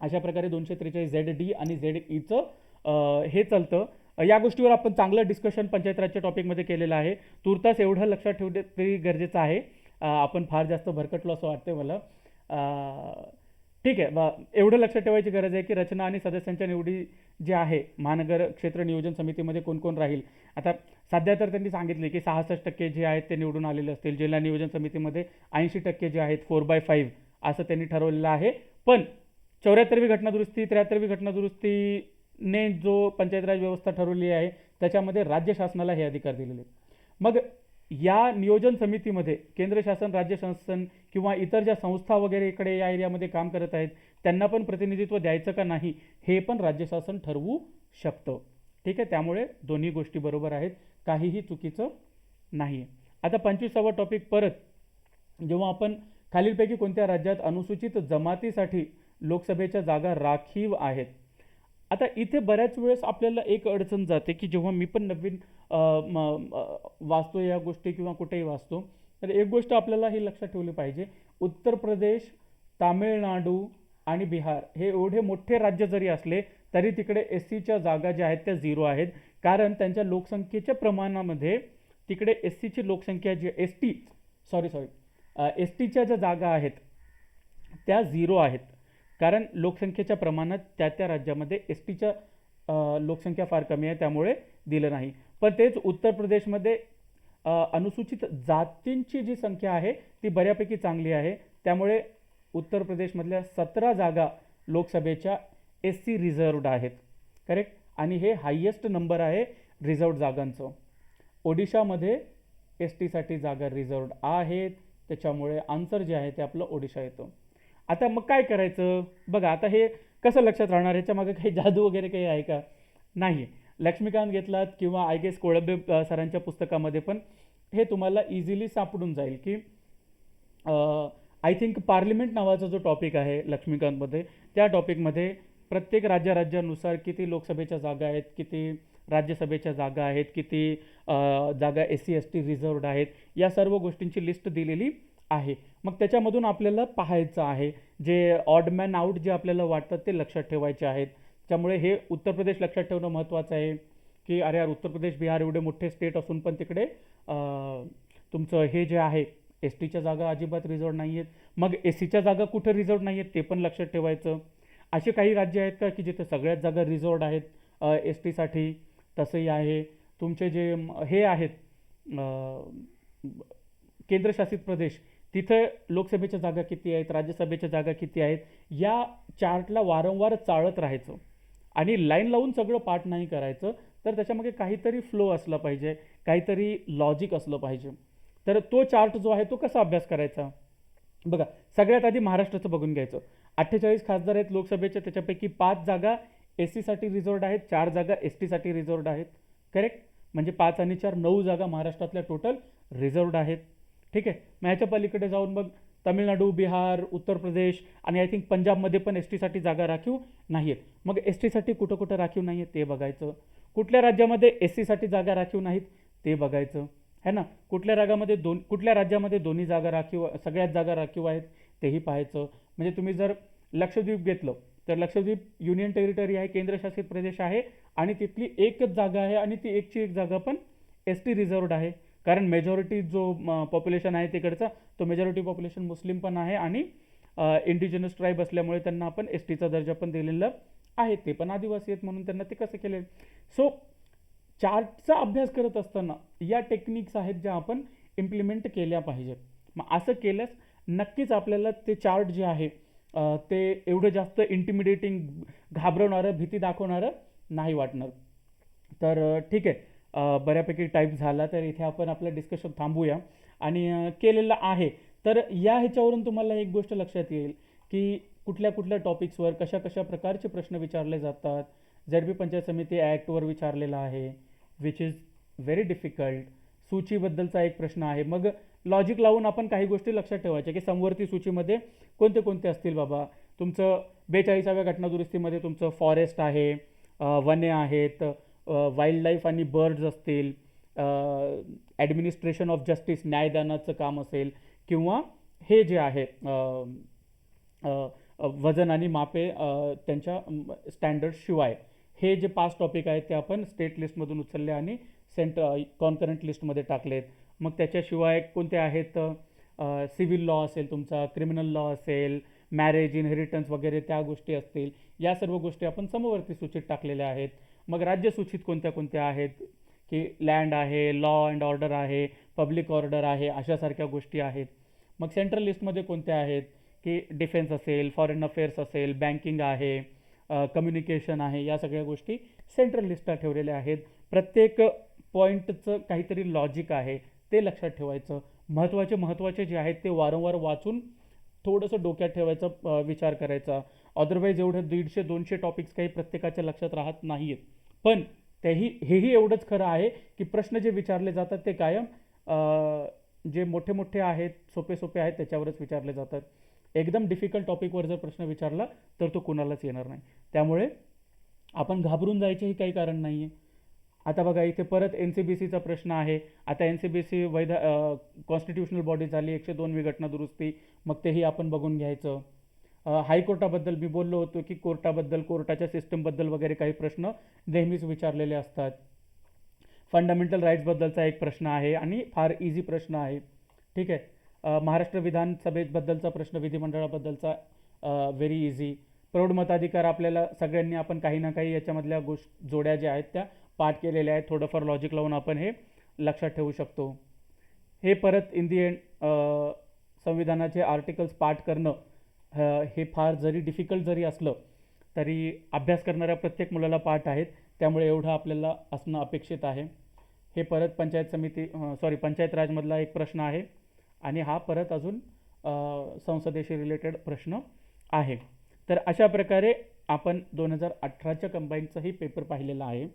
अशा प्रकारे 243ZD आणि ZEचं हे चालतं. या गोष्टीवर आपण चांगलं डिस्कशन पंचायत राजच्या टॉपिकमध्ये केलेलं आहे. तुर्तास एवढं लक्षात ठेवणे तरी गरजेचं आहे. आपण फार जास्त भरकटलो असं वाटतं मला. ठीक आहे, एवढं लक्षात ठेवायची गरज आहे की रचना आणि सदस्यांच्या निवडी जे आहे महानगर क्षेत्र नियोजन समितीमध्ये कोण कोण राहील. आता सध्या तर त्यांनी सांगितले की 66% जे आहेत ते निवडून आलेले असतील. जिल्हा नियोजन समितीमध्ये 80% जे आहेत 4/5 असं त्यांनी ठरवलेलं आहे. पण 74वी घटनादुरुस्ती, 73वी घटनादुरुस्तीने जो पंचायत राज व्यवस्था ठरवली आहे त्याच्यामध्ये राज्य शासनाला हे अधिकार दिलेले. मग या नियोजन समितीमध्ये केंद्र शासन, राज्य शासन किंवा इतर ज्या संस्था वगैरे इकडे या एरियामध्ये काम करत आहेत त्यांना पण प्रतिनिधित्व द्यायचं का नाही हे पण राज्य शासन ठरवू शकतं. ठीक आहे, त्यामुळे दोन्ही गोष्टी बरोबर आहेत, काहीही चुकीचं नाही. आता 25वा टॉपिक परत, जेव्हा आपण खालीलपैकी कोणत्या राज्यात अनुसूचित जमातीसाठी लोकसभेच्या जागा राखीव आहेत. आता इथे बऱ्याच वेळेस आपल्याला एक अडचण जाते की जेव्हा मी पण नवीन वाचतो या गोष्टी किंवा कुठेही वाचतो तर एक गोष्ट आपल्याला ही लक्षात ठेवली पाहिजे, उत्तर प्रदेश, तामिळनाडू आणि बिहार हे एवढे मोठे राज्य जरी असले तरी तिकडे SCच्या जागा ज्या आहेत त्या 0 आहेत. कारण त्यांच्या लोकसंख्येच्या प्रमाणामध्ये तिकडे SCची लोकसंख्या जी STच्या ज्या जागा आहेत त्या 0 आहेत. कारण लोकसंख्येच्या प्रमाणात त्या राज्यामध्ये STच्या लोकसंख्या फार कमी आहे त्यामुळे दिलं नाही. पण तेच उत्तर प्रदेशमध्ये अनुसूचित जातींची जी संख्या आहे ती बऱ्यापैकी चांगली आहे. त्यामुळे उत्तर प्रदेशमधल्या 17 जागा लोकसभेच्या SC रिझर्व्ड आहेत. करेक्ट, आणि हे हायेस्ट नंबर आहे रिझर्व्ड जागांचं. ओडिशामध्ये एस टीसाठी जागा रिझर्वड आहेत, त्याच्यामुळे आन्सर जे आहे ते आपलं ओडिशा येतं. आता मग काय करायचं बघा, आता हे कसं लक्षात राहणार, ह्याच्या मागे काही जादू वगैरे काही आहे का? नाही. लक्ष्मीकांत घेतलात किंवा आय गेस कोळंबे सरांच्या पुस्तकामध्ये पण हे तुम्हाला इझिली सापडून जाईल की आय थिंक पार्लिमेंट नावाचा जो टॉपिक आहे लक्ष्मीकांतमध्ये, त्या टॉपिकमध्ये प्रत्येक राज्यानुसार किती लोकसभेच्या जागा आहेत, किती राज्यसभेच्या जागा आहेत, किती जागा SC ST रिझर्वड आहेत, या सर्व गोष्टींची लिस्ट दिलेली आहे. मग त्याच्यामधून आपल्याला पाहायचं आहे, जे ऑड मॅन आउट जे आपल्याला वाटतात ते लक्षात ठेवायचे आहेत. त्यामुळे हे उत्तर प्रदेश लक्षात ठेवणं महत्त्वाचं आहे की अरे यार, उत्तर प्रदेश बिहार एवढे मोठे स्टेट असून पण तिकडे तुमचं हे जे आहे एस टीच्या जागा अजिबात रिझर्वड नाही आहेत. मग SCच्या जागा कुठे रिझर्वड नाही आहेत ते पण लक्षात ठेवायचं. असे काही राज्य आहेत का की जिथे सगळ्याच जागा रिझर्वड आहेत एस टीसाठी? तसंही आहे. तुमचे जे हे आहेत केंद्रशासित प्रदेश, तिथे लोकसभेच्या जागा किती आहेत, राज्यसभेच्या जागा किती आहेत, या चार्टला वारंवार चाळत राहायचं आणि लाईन लावून सगळं पाठ नाही करायचं. तर त्याच्यामध्ये काहीतरी फ्लो असला पाहिजे, काहीतरी लॉजिक असलं पाहिजे. तर तो चार्ट जो आहे तो कसा अभ्यास करायचा बघा. सगळ्यात आधी महाराष्ट्राचं बघून घ्यायचं. 48 खासदार आहेत लोकसभेचे, त्याच्यापैकी 5 जागा SC साठी रिझर्वड आहेत, 4 जागा ST साठी रिझर्वड आहेत. करेक्ट? म्हणजे 5 आणि 4 9 जागा महाराष्ट्रातल्या टोटल रिझर्वड आहेत. ठीक आहे. मग ह्याच्या पलीकडे जाऊन मग तामिळनाडू, बिहार, उत्तर प्रदेश आणि आय थिंक पंजाबमध्ये पण ST साठी जागा राखीव नाही आहेत. मग ST साठी कुठं कुठं राखीव नाही आहेत ते बघायचं. कुठल्या राज्यामध्ये SC साठी जागा राखीव नाहीत ते बघायचं, है ना. कुठल्या राज्यामध्ये दोन्ही जागा राखीव, सगळ्याच जागा राखीव आहेत तेही पाहायचं. म्हणजे तुम्ही जर लक्षद्वीप घेतलं तर लक्षद्वीप युनियन टेरिटरी आहे, केंद्रशासित प्रदेश आहे, आणि तिथली एकच जागा आहे आणि ती एकची एक जागा पण ST रिझर्वड आहे. कारण मेजॉरिटी जो पॉप्युलेशन आहे तिकडचा, तो मेजॉरिटी पॉप्युलेशन मुस्लिम पण आहे आणि इंडिजिनस ट्राईब असल्यामुळे त्यांना आपण STचा दर्जा पण दिलेला आहे. ते पण आदिवासी आहेत म्हणून त्यांना ते कसं केले. सो चार्टचा अभ्यास करत असताना या टेक्निक्स आहेत ज्या आपण इम्प्लिमेंट केल्या पाहिजेत. मग असं केल्यास नक्कीच आपल्याला ते चार्ट जे आहे ते एवढं जास्त इंटिमिडेटिंग, घाबरवणारं, भीती दाखवणारं नाही वाटणार. तर ठीक आहे, बऱ्यापैकी टाईप झाला, तर इथे आपण आपलं डिस्कशन थांबूया. आणि केलेलं आहे तर या ह्याच्यावरून तुम्हाला एक गोष्ट लक्षात येईल की कुठल्या कुठल्या टॉपिक्सवर कशा कशा प्रकारचे प्रश्न विचारले जातात. ZB पंचायत समिती ॲक्टवर विचारलेला आहे, विच इज व्हेरी डिफिकल्ट. सूचीबद्दलचा एक प्रश्न आहे. मग लॉजिक लावून आपण काही गोष्टी लक्षात ठेवायच्या की समवर्ती सूचीमध्ये कोणते कोणते असतील बाबा. तुमचं 42व्या घटनादुरुस्तीमध्ये तुमचं फॉरेस्ट आहे, वने आहेत, वाईल्ड लाईफ आणि बर्ड्स असतील, ॲडमिनिस्ट्रेशन ऑफ जस्टिस, न्यायदानाचं काम असेल, किंवा हे जे आहे वजन आणि मापे त्यांच्या स्टँडर्डशिवाय, हे जे 5 टॉपिक आहेत ते आपण स्टेट लिस्टमधून उचलले आणि कॉन्करंट लिस्टमध्ये टाकलेत. मग त्याच्याशिवाय कोणते आहेत, सिव्हिल लॉ असेल तुमचा, क्रिमिनल लॉ असेल, मॅरेज, इनहेरिटन्स वगैरे त्या गोष्टी असतील, या सर्व गोष्टी आपण समवर्ती सूचीत टाकलेल्या आहेत. मग राज्य सूचीत कोणत्या कोणत्या आहेत की लँड आहे, लॉ अँड ऑर्डर आहे, पब्लिक ऑर्डर आहे, अशासारख्या गोष्टी आहेत. मग सेंट्रल लिस्टमध्ये कोणत्या आहेत की डिफेन्स असेल, फॉरेन अफेअर्स असेल, बँकिंग आहे, कम्युनिकेशन आहे, या सगळ्या गोष्टी सेंट्रल लिस्टला ठेवलेल्या आहेत. प्रत्येक पॉईंटचं काहीतरी लॉजिक आहे ते लक्षात ठेवायचं. महत्त्वाचे जे आहेत ते वारंवार वाचून थोडंसं डोक्यात ठेवायचा विचार करायचा. अदरवाईज एवढं 150-200 टॉपिक्स काही प्रत्येकाच्या लक्षात राहत नाही आहेत. पण हेही एवढंच खरं आहे की प्रश्न जे विचारले जातात ते कायम जे मोठे मोठे आहेत, सोपे आहेत त्याच्यावरच विचारले जातात. एकदम डिफिकल्ट टॉपिकवर जर प्रश्न विचारला तर तो कुणालाच येणार नाही. त्यामुळे आपण घाबरून जायचेही काही कारण नाही आहे. आता बघा इथे परत NCBCचा प्रश्न आहे. आता NCBC वैध कॉन्स्टिट्युशनल बॉडी झाली, 102वी घटनादुरुस्ती, मग तेही आपण बघून घ्यायचं. हायकोर्टाबद्दल मी बोललो होतो की कोर्टाबद्दल, कोर्टाच्या सिस्टमबद्दल वगैरे काही प्रश्न नेहमीच विचारलेले असतात. फंडामेंटल राईट्सबद्दलचा एक प्रश्न आहे आणि फार इझी प्रश्न आहे. ठीक आहे. महाराष्ट्र विधानसभेबद्दलचा प्रश्न, विधिमंडळाबद्दलचा व्हेरी इझी. प्रौढ मताधिकार आपल्याला सगळ्यांनी आपण काही ना काही याच्यामधल्या जोड्या ज्या आहेत त्या पाठ केलेल्या आहेत. थोडंफार लॉजिक लावून आपण हे लक्षात ठेवू शकतो. हे परत इन दी एंड संविधानाचे आर्टिकल्स पाठ करणं हे फार जरी डिफिकल्ट जरी असलं तरी अभ्यास करणाऱ्या प्रत्येक मुलाला पाठ आहेत. त्यामुळे एवढं आपल्याला असणं अपेक्षित आहे. हे परत पंचायत राजमधला एक प्रश्न आहे आणि हा परत अजून संसदेशी रिलेटेड प्रश्न आहे. तर अशा प्रकारे आपण 2018च्या कंबाईनचाही पेपर पाहिलेला आहे.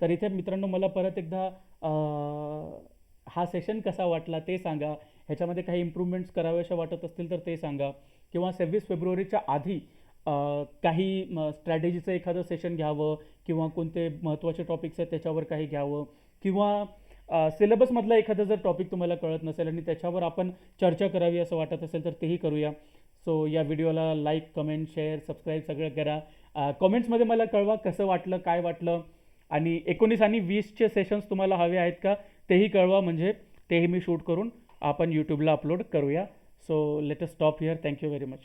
तर इथे मित्रांनो मला परत एकदा हा सेशन कसा वाटला ते सांगा. ह्याच्यामध्ये काही इम्प्रूव्हमेंट्स कराव्याशा वाटत असतील तर ते सांगा, किंवा 26 फेब्रुवारीच्या आधी काही स्ट्रॅटेजीचं एखादं सेशन घ्यावं, किंवा कोणते महत्त्वाचे टॉपिक्स आहेत त्याच्यावर काही घ्यावं, किंवा सिलेबसमधला एखादा जर टॉपिक तुम्हाला कळत नसेल आणि त्याच्यावर आपण चर्चा करावी असं वाटत असेल तर तेही करूया. सो या व्हिडिओला लाईक, कमेंट, शेअर, सबस्क्राईब सगळं करा. कमेंट्समध्ये मला कळवा कसं वाटलं, काय वाटलं, आणि 19 आणि 20चे सेशन्स तुम्हाला हवे आहेत का तेही कळवा, म्हणजे तेही मी शूट करून आपण यूट्यूबला अपलोड करूया. So let us stop here. Thank you very much.